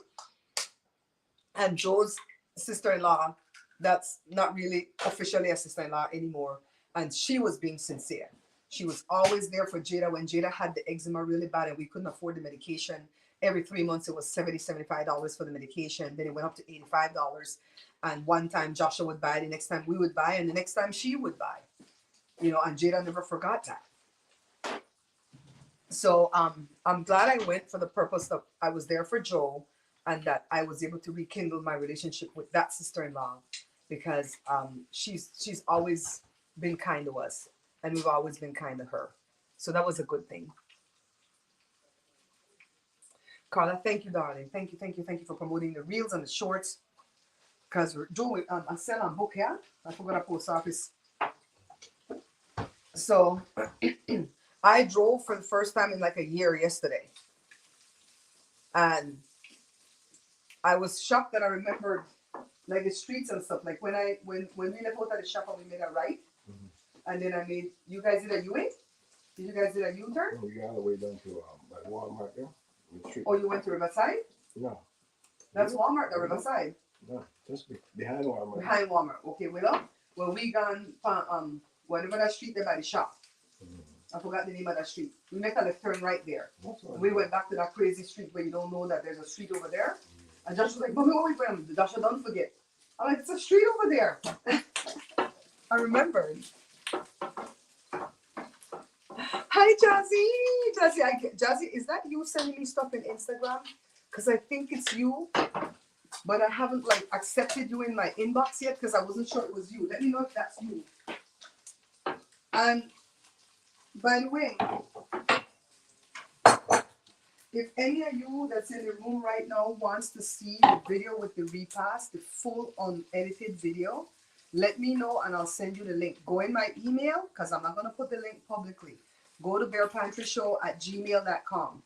And Joe's sister-in-law, that's not really officially a sister-in-law anymore. And she was being sincere. She was always there for Jada when Jada had the eczema really bad and we couldn't afford the medication. Every 3 months it was $70, $75 for the medication. Then it went up to $85. And one time Joshua would buy, the next time we would buy, and the next time she would buy. You know, and Jada never forgot that. So I'm glad I went for the purpose that I was there for Joe and that I was able to rekindle my relationship with that sister-in-law because she's always been kind to us and we've always been kind to her. So that was a good thing. Carla, thank you, darling. Thank you for promoting the reels and the shorts. Because Joe, I sell on book here. I forgot a post office. So I drove for the first time in like a year yesterday. And I was shocked that I remembered like the streets and stuff. Like when we left out of the shop and we made a right. And then I made, you guys did a U-turn? Did you guys do a U-turn? No, we got all the way down to like Walmart there. Oh, you went to Riverside? No. That's Walmart, the Riverside. No, just behind Walmart. Behind Walmart. Okay, well we gone whatever that street there by the shop. I forgot the name of that street. We make a left turn right there. We went back to that crazy street where you don't know that there's a street over there. And Josh was like, "Mommy, what we from?" Joshua, don't forget. I'm like, "It's a street over there." I remembered. Hi, Jazzy. Jazzy, is that you sending me stuff in Instagram? Because I think it's you, but I haven't like accepted you in my inbox yet because I wasn't sure it was you. Let me know if that's you. And by the way, if any of you that's in the room right now wants to see the video with the repast, the full unedited video, let me know and I'll send you the link. Go in my email because I'm not going to put the link publicly. Go to bearpantryshow@gmail.com.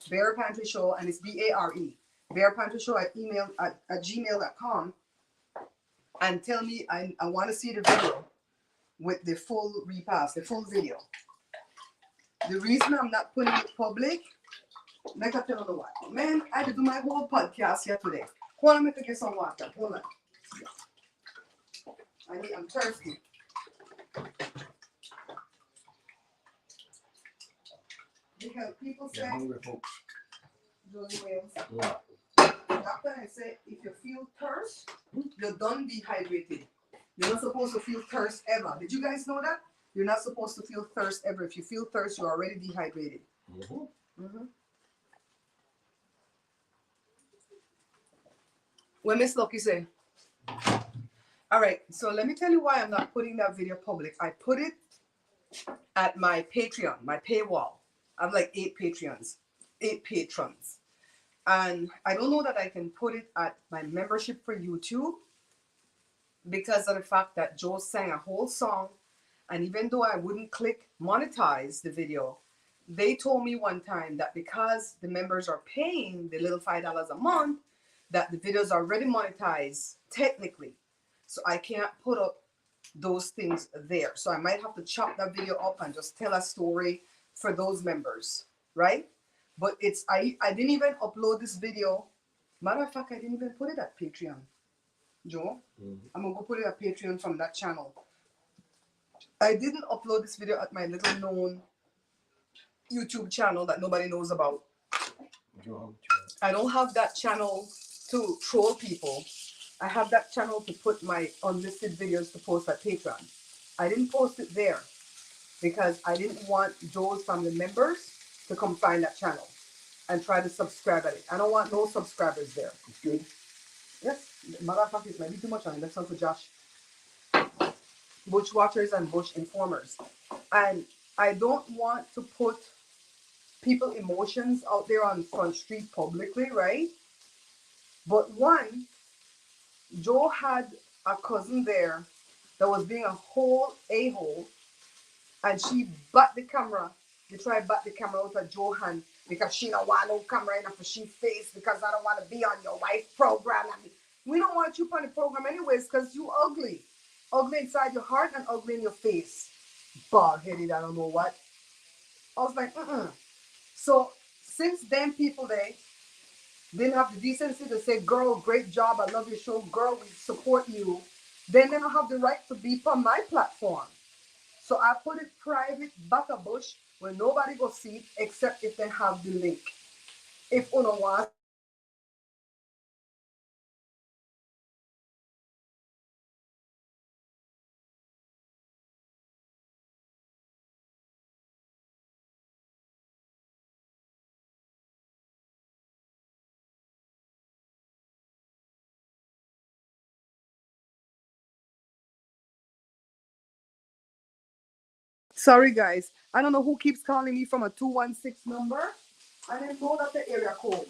Bear Pantry Show, and it's BARE. bearpantryshow@gmail.com. And tell me I want to see the video with the full repast, the full video. The reason I'm not putting it public, like I tell you what, man, I had to do my whole podcast here today. Hold on, let me get some water. Hold on. I'm thirsty. Because people say, hungry folks. Yeah. Doctor, I say, if you feel thirst, you're done dehydrated. You're not supposed to feel thirst ever. Did you guys know that? You're not supposed to feel thirst ever. If you feel thirst, you're already dehydrated. What Miss Lucky say? All right, so let me tell you why I'm not putting that video public. I put it at my Patreon, my paywall. I have like 8 patrons. And I don't know that I can put it at my membership for YouTube because of the fact that Joe sang a whole song. And even though I wouldn't click monetize the video, they told me one time that because the members are paying the little $5 a month, that the videos are already monetized technically. So I can't put up those things there. So I might have to chop that video up and just tell a story for those members, right? But I didn't even upload this video. Matter of fact, I didn't even put it at Patreon. Joe, I'm gonna go put it at Patreon from that channel. I didn't upload this video at my little known YouTube channel that nobody knows about. I don't have that channel to troll people. I have that channel to put my unlisted videos to post at Patreon. I didn't post it there because I didn't want Joe's family members to come find that channel and try to subscribe at it. I don't want no subscribers there. It's good. Yes, matter of fact, it might be too much on it. That's not for Josh. Bush watchers and bush informers. And I don't want to put people's emotions out there on Front Street publicly, right? But one, Joe had a cousin there that was being a whole a-hole, and she bat the camera. They tried to bat the camera out of Joe's hand because she don't want no camera in her she face because I don't want to be on your wife's program. I mean, we don't want you on the program anyways because you ugly. Ugly inside your heart and ugly in your face. Bald-headed, I don't know what. I was like, So since then, people they didn't have the decency to say, girl, great job, I love your show, girl, we support you. Then they don't have the right to be on my platform. So I put it private back a bush where nobody go see it except if they have the link. If uno wants. Sorry guys, I don't know who keeps calling me from a 216 number. I didn't know that the area code.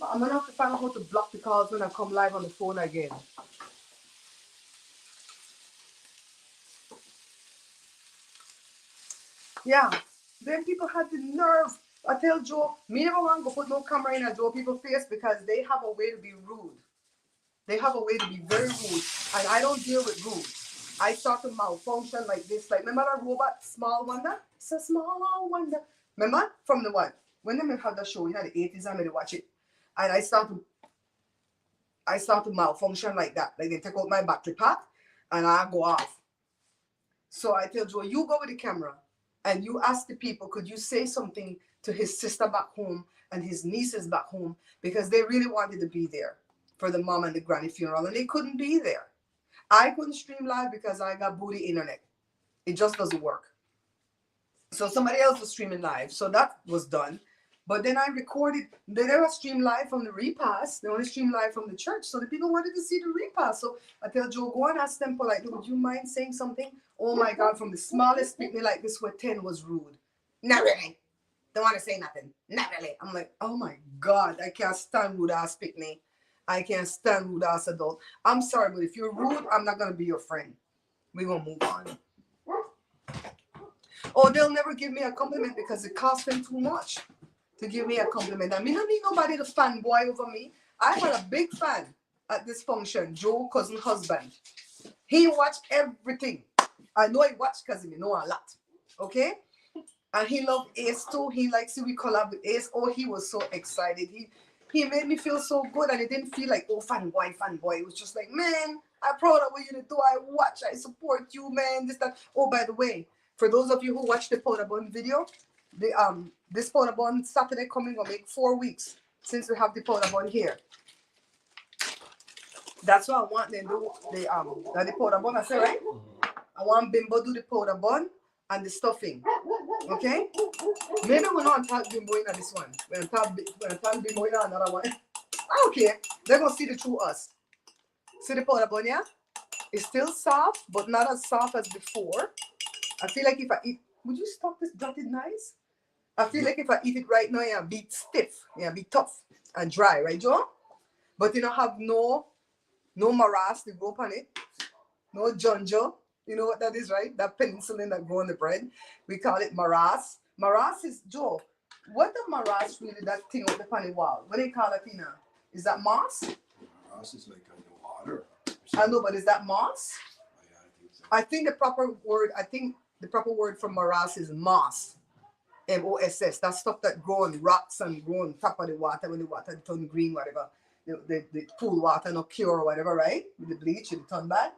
But I'm gonna have to find out how to block the calls when I come live on the phone again. Yeah, then people had the nerve. I tell Joe, me never want to put no camera in a Joe people's face because they have a way to be rude. They have a way to be very rude, and I don't deal with rude. I start to malfunction like this. Like, remember that robot, Small Wonder? It's a small wonder. Remember? From the what? When they had that show in the 80s, I made to watch it. And I start to malfunction like that. Like, they take out my battery pack, and I go off. So I tell Joe, you go with the camera, and you ask the people, could you say something to his sister back home and his nieces back home? Because they really wanted to be there for the mom and the granny funeral, and they couldn't be there. I couldn't stream live because I got booty internet. It just doesn't work. So somebody else was streaming live. So that was done. But then I recorded. They never stream live from the repast. They only stream live from the church. So the people wanted to see the repast. So I tell Joe, go and ask them politely, would you mind saying something? Oh my God, from the smallest picnic like this where 10 was rude. Not really. Don't want to say nothing. Not really. I'm like, oh my God, I can't stand rude ass picnic. I can't stand rude ass adult. I'm sorry, but if you're rude, I'm not going to be your friend. We're going to move on. Oh, they'll never give me a compliment because it costs them too much to give me a compliment. I mean, I don't need nobody to fanboy over me. I had a big fan at this function, Joe, cousin husband. He watched everything. I know he watched because he know a lot. Okay? And he loved Ace too. He likes to we collab with Ace. Oh, he was so excited. He made me feel so good, and it didn't feel like, oh, fanboy, fanboy. It was just like, man, I'm proud of what you do. I watch, I support you, man. This, that. Oh, by the way, for those of you who watched the powder bun video, the this powder bun Saturday coming will make 4 weeks since we have the powder bun here. That's what I want them do the powder bun. I say, right? I want Bimbo do the powder bun and the stuffing. Okay? Maybe we're not talk Bimbo in this one. We're talk Bimbo in another one. Okay, they're gonna see the true us. See the powder bun, yeah? It's still soft, but not as soft as before. I feel like if I eat, would you stop this dotted nice? I feel like if I eat it right now, yeah, be stiff, yeah, be tough and dry, right, Joe? But you don't have no morass to go up on it, no junjo. You know what that is, right? That penicillin that go on the bread. We call it morass. Morass is, Joe, what the morass really, that thing on the panny wall? What do they call it, Tina? Is that moss? Moss is like underwater. I know, but is that moss? Yeah, I think so. I think the proper word for morass is moss. MOSS. That stuff that grow on rocks and grow on top of the water when the water turn green, whatever. The pool water no cure or whatever, right? With the bleach, it turn bad.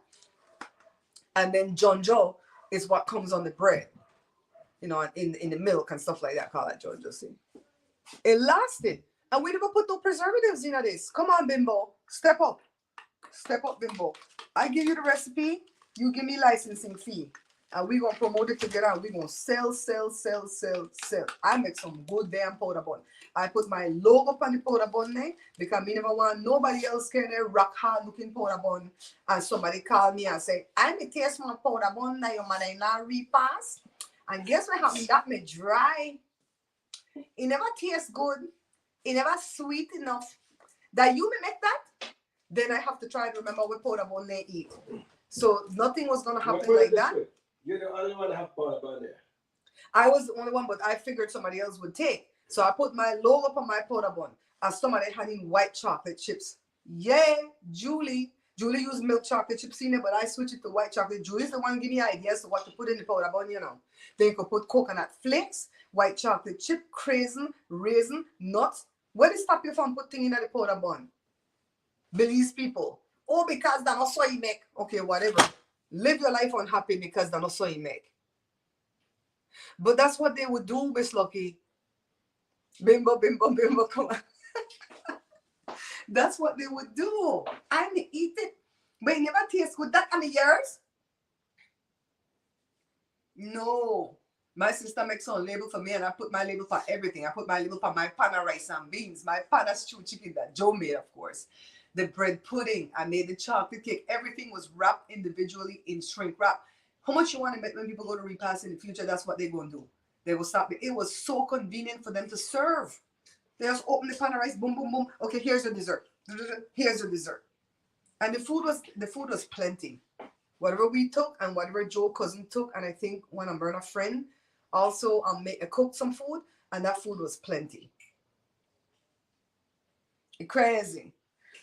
And then Jonjo is what comes on the bread, you know, in the milk and stuff like that. Call that Jonjo. See, it lasted, and we never put no preservatives in this. Come on, Bimbo, step up, Bimbo. I give you the recipe, you give me licensing fee, and we gonna promote it together. And we gonna sell. I make some good damn powder bun. I put my logo on the powder bun there because me never want nobody else can rock hard looking powder bun. And somebody call me and say, I may taste my powder bun that your mother-in-law repass. And guess what happened? That may dry. It never tastes good. It never sweet enough. That you may make that, then I have to try to remember what powder bun they eat. So nothing was gonna happen like that. You're the only one that have powder bun there. I was the only one, but I figured somebody else would take. So I put my logo up on my powder bun. As somebody had in white chocolate chips. Yeah, Julie used milk chocolate chips in it, but I switched it to white chocolate. Julie's the one give me ideas to what to put in the powder bun, you know. Then you could put coconut flakes, white chocolate chip, raisin, nuts. What is stop you from putting in the powder bun? Belize people. Oh, because that's not so you make. Okay, whatever. Live your life unhappy because that's not so you make. But that's what they would do, Miss Lucky. Bimbo, come on. That's what they would do. I may eat it, but it never tastes good. That kind of yours? No. My sister makes a label for me, and I put my label for everything. I put my label for my pan of rice and beans, my pan of stew chicken that Joe made, of course. The bread pudding, I made the chocolate cake. Everything was wrapped individually in shrink wrap. How much you want to bet when people go to repass in the future, that's what they're going to do. They will stop it. It was so convenient for them to serve. They just open the pan of rice, boom, boom, boom. Okay, here's the dessert. Here's the dessert. And the food was plenty. Whatever we took and whatever Joe's cousin took, and I think one of a friend also cooked some food, and that food was plenty. Crazy.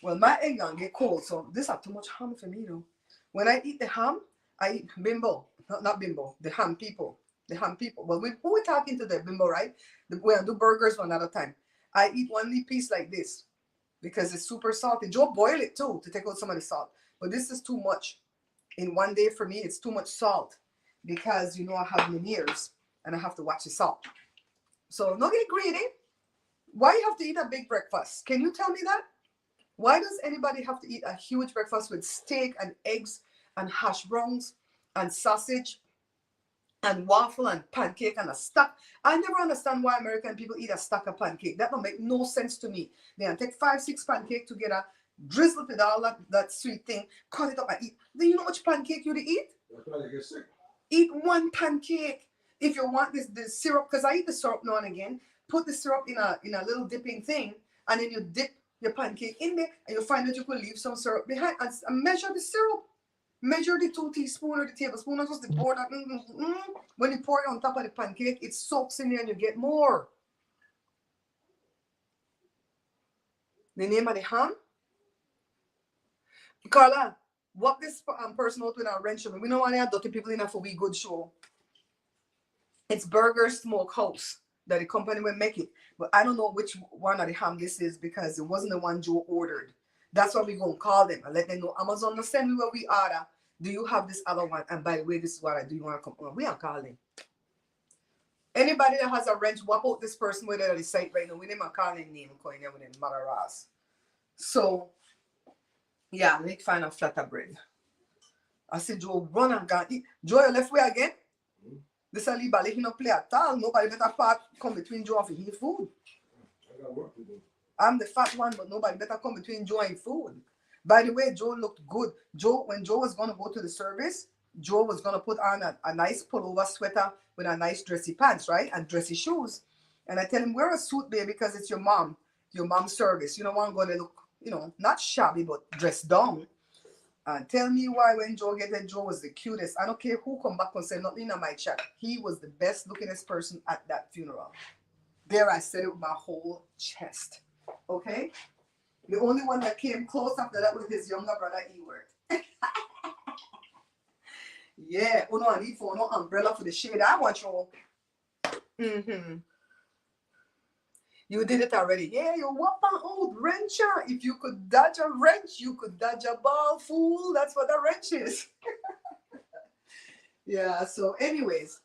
Well, my egg don't get cold, so this is too much ham for me, though. When I eat the ham, I eat Bimbo. Not Bimbo, the ham people. The ham people. Well, who we talking to the Bimbo, right? We'll do burgers one at a time. I eat one piece like this because it's super salty. Joe boil it too to take out some of the salt. But this is too much. In one day for me, it's too much salt because, you know, I have Meniere's and I have to watch the salt. So don't get greedy. Why you have to eat a big breakfast? Can you tell me that? Why does anybody have to eat a huge breakfast with steak and eggs and hash browns and sausage and waffle and pancake and a stack? I never understand why American people eat a stack of pancake. That don't make no sense to me. They can take 5-6 pancake together, drizzle with all that sweet thing, cut it up and eat. Do you know how much pancake you eat? Eat one pancake. If you want the syrup, because I eat the syrup now and again, put the syrup in a little dipping thing, and then you dip your pancake in there, and you find that you could leave some syrup behind and measure the syrup. Measure the 2 teaspoons or the tablespoon, and just the pour that. When you pour it on top of the pancake, it soaks in there and you get more. The name of the ham? Carla, What this person out with a wrench on me. We don't want to have dirty people enough for we good show. It's Burger Smokehouse that the company will make it. But I don't know which one of the ham this is because it wasn't the one Joe ordered. That's why we're going to call them and let them know Amazon will send me what we order. Do you have this other one? And by the way, this is what I do. You want to come on? We are calling. Anybody that has a wrench, whop out this person with it at the site right now. We name a calling name going there with them, Mother Ross. So, yeah, make find a flatter bread. I said, Joe, run and go. Joe, you left way again? This Ali Bali, he not play at all. Nobody better part come between Joe and his food. I got work to do. I'm the fat one, but nobody better come between Joe and food. By the way, Joe looked good. When Joe was going to go to the service, Joe was going to put on a nice pullover sweater with a nice dressy pants, right? And dressy shoes. And I tell him, wear a suit, baby, because it's your mom's service. You don't want to go to look, not shabby, but dressed down. Tell me why when Joe get there, Joe was the cutest. I don't care who come back and say nothing in my chat. He was the best lookingest person at that funeral. There I said it with my whole chest. Okay? The only one that came close after that was his younger brother, Ewart. Yeah. Oh no, I need for no umbrella for the shade. I want you. You did it already. Yeah, you whoop an old wrencher. If you could dodge a wrench, you could dodge a ball, fool. That's what a wrench is. Yeah, so anyways,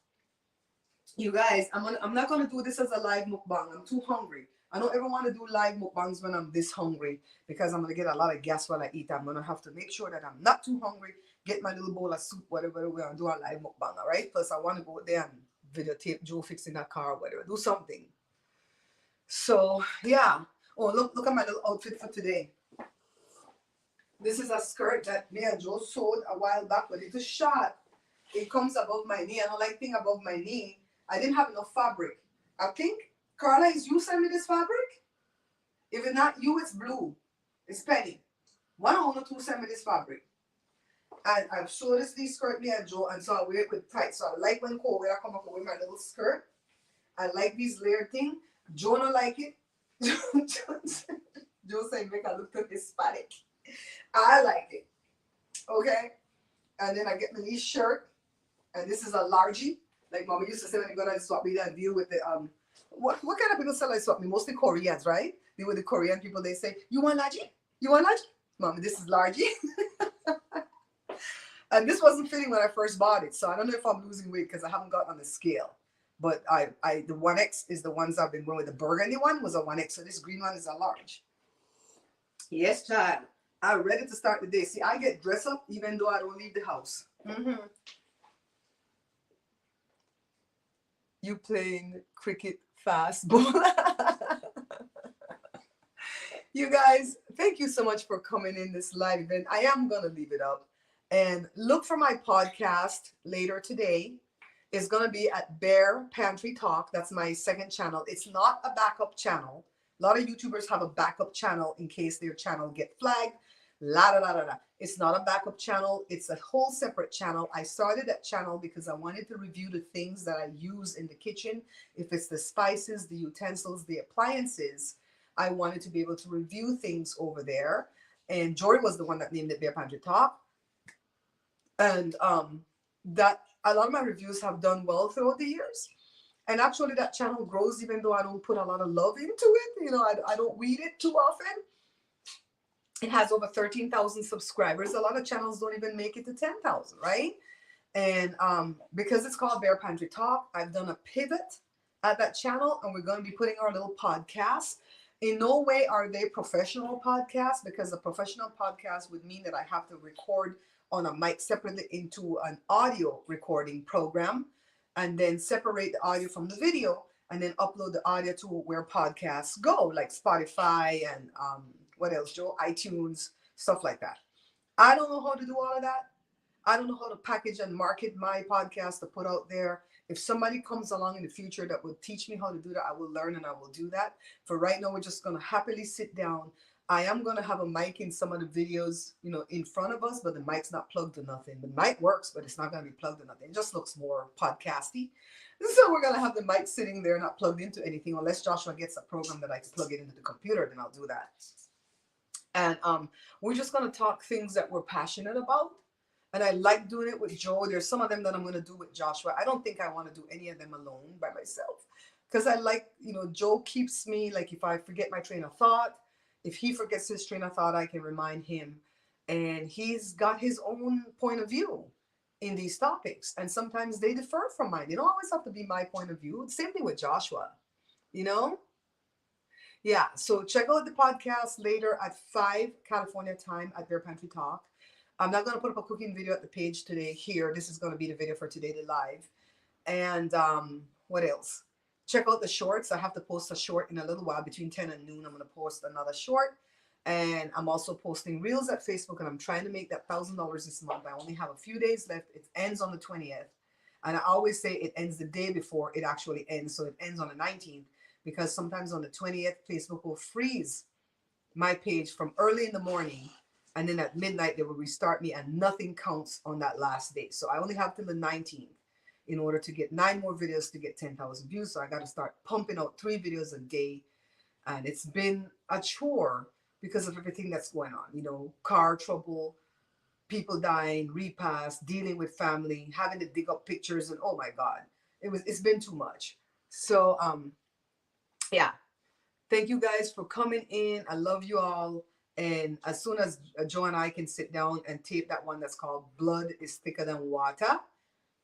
you guys, I'm not gonna do this as a live mukbang. I'm too hungry. I don't ever want to do live mukbangs when I'm this hungry because I'm gonna get a lot of gas while I eat. I'm gonna have to make sure that I'm not too hungry, get my little bowl of soup, whatever we're gonna do a live mukbang, all right? Plus I want to go there and videotape Joe fixing that car or whatever. Do something. So yeah. Oh, look at my little outfit for today. This is a skirt that me and Joe sewed a while back, but it's short. It comes above my knee. I don't like thing above my knee. I didn't have enough fabric. I think, Carla, is you send me this fabric? If it's not you, it's blue. It's Penny. One or two send me this fabric. And I've sewed this skirt me and Joe, and so I wear it with tight. So I like when cold weather come up with my little skirt. I like these layered thing. Joe don't like it. Joe saying make I look too Hispanic. I like it. Okay? And then I get my new shirt. And this is a largie. Like Mama used to say when you go to the swap meet and deal with the what kind of people sell like swap meet? Mostly Koreans, right? They were the Korean people, they say, you want largie? You want largie? Mommy, this is largie. And this wasn't fitting when I first bought it. So I don't know if I'm losing weight because I haven't got on the scale. But the 1X is the ones I've been wearing. The burgundy one was a 1X. So this green one is a large. Yes, child. I'm ready to start the day. See, I get dressed up even though I don't leave the house. You playing cricket fastball. You guys, thank you so much for coming in this live event. I am going to leave it up. And look for my podcast later today. It's going to be at Bear Pantry Talk. That's my second channel. It's not a backup channel. A lot of YouTubers have a backup channel in case their channel get flagged. La da da da da. It's not a backup channel. It's a whole separate channel. I started that channel because I wanted to review the things that I use in the kitchen. If it's the spices, the utensils, the appliances, I wanted to be able to review things over there. And Jory was the one that named it Bear Pantry Talk. And that a lot of my reviews have done well throughout the years. And actually that channel grows even though I don't put a lot of love into it. You know, I don't weed it too often. It has over 13,000 subscribers. A lot of channels don't even make it to 10,000, right? And because it's called Bear Pantry Talk, I've done a pivot at that channel, and we're going to be putting our little podcast. In no way are they professional podcasts, because a professional podcast would mean that I have to record on a mic separately into an audio recording program, and then separate the audio from the video, and then upload the audio to where podcasts go, like Spotify and what else, Joe? iTunes, stuff like that. I don't know how to do all of that. I don't know how to package and market my podcast to put out there. If somebody comes along in the future that will teach me how to do that, I will learn and I will do that. For right now, we're just going to happily sit down. I am going to have a mic in some of the videos, you know, in front of us, but the mic's not plugged to nothing. The mic works, but it's not going to be plugged to nothing. It just looks more podcasty. So we're going to have the mic sitting there, not plugged into anything, unless Joshua gets a program that I can plug it into the computer, then I'll do that. And we're just gonna talk things that we're passionate about. And I like doing it with Joe. There's some of them that I'm gonna do with Joshua. I don't think I want to do any of them alone by myself. Because I like, Joe keeps me, like, if I forget my train of thought, if he forgets his train of thought, I can remind him. And he's got his own point of view in these topics. And sometimes they differ from mine. They don't always have to be my point of view. Same thing with Joshua, you know? Yeah, so check out the podcast later at 5 California time at Bear Pantry Talk. I'm not going to put up a cooking video at the page today here. This is going to be the video for today, the live. And what else? Check out the shorts. I have to post a short in a little while. Between 10 and noon, I'm going to post another short. And I'm also posting reels at Facebook, and I'm trying to make that $1,000 this month. I only have a few days left. It ends on the 20th. And I always say it ends the day before it actually ends. So it ends on the 19th. Because sometimes on the 20th, Facebook will freeze my page from early in the morning, and then at midnight they will restart me, and nothing counts on that last day. So I only have till the 19th in order to get 9 more videos to get 10,000 views. So I got to start pumping out 3 videos a day, and it's been a chore because of everything that's going on. Car trouble, people dying, repass, dealing with family, having to dig up pictures, and oh my God, it's been too much. So yeah, thank you guys for coming in. I love you all. And as soon as Joe and I can sit down and tape that one that's called Blood is Thicker Than Water,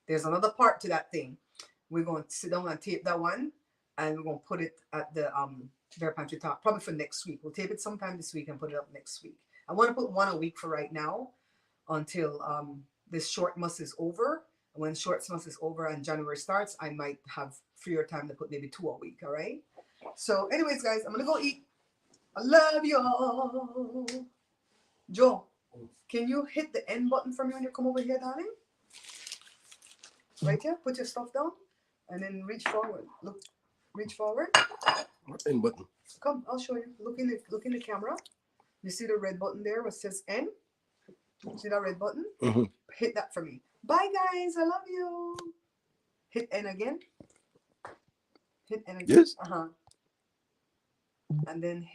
there's another part to that thing. We're going to sit down and tape that one, and we're going to put it at the Bear Pantry Talk, probably for next week. We'll tape it sometime this week and put it up next week. I want to put 1 a week for right now until this short month is over. And when short month is over and January starts, I might have freer time to put maybe 2 a week, all right? So anyways, guys, I'm going to go eat. I love you all. Joe, can you hit the end button for me when you come over here, darling? Right here. Put your stuff down and then reach forward. Look, reach forward. What end button? Come, I'll show you. Look in the camera. You see the red button there where it says N? See that red button? Mm-hmm. Hit that for me. Bye, guys. I love you. Hit N again. Hit N again. Yes. And then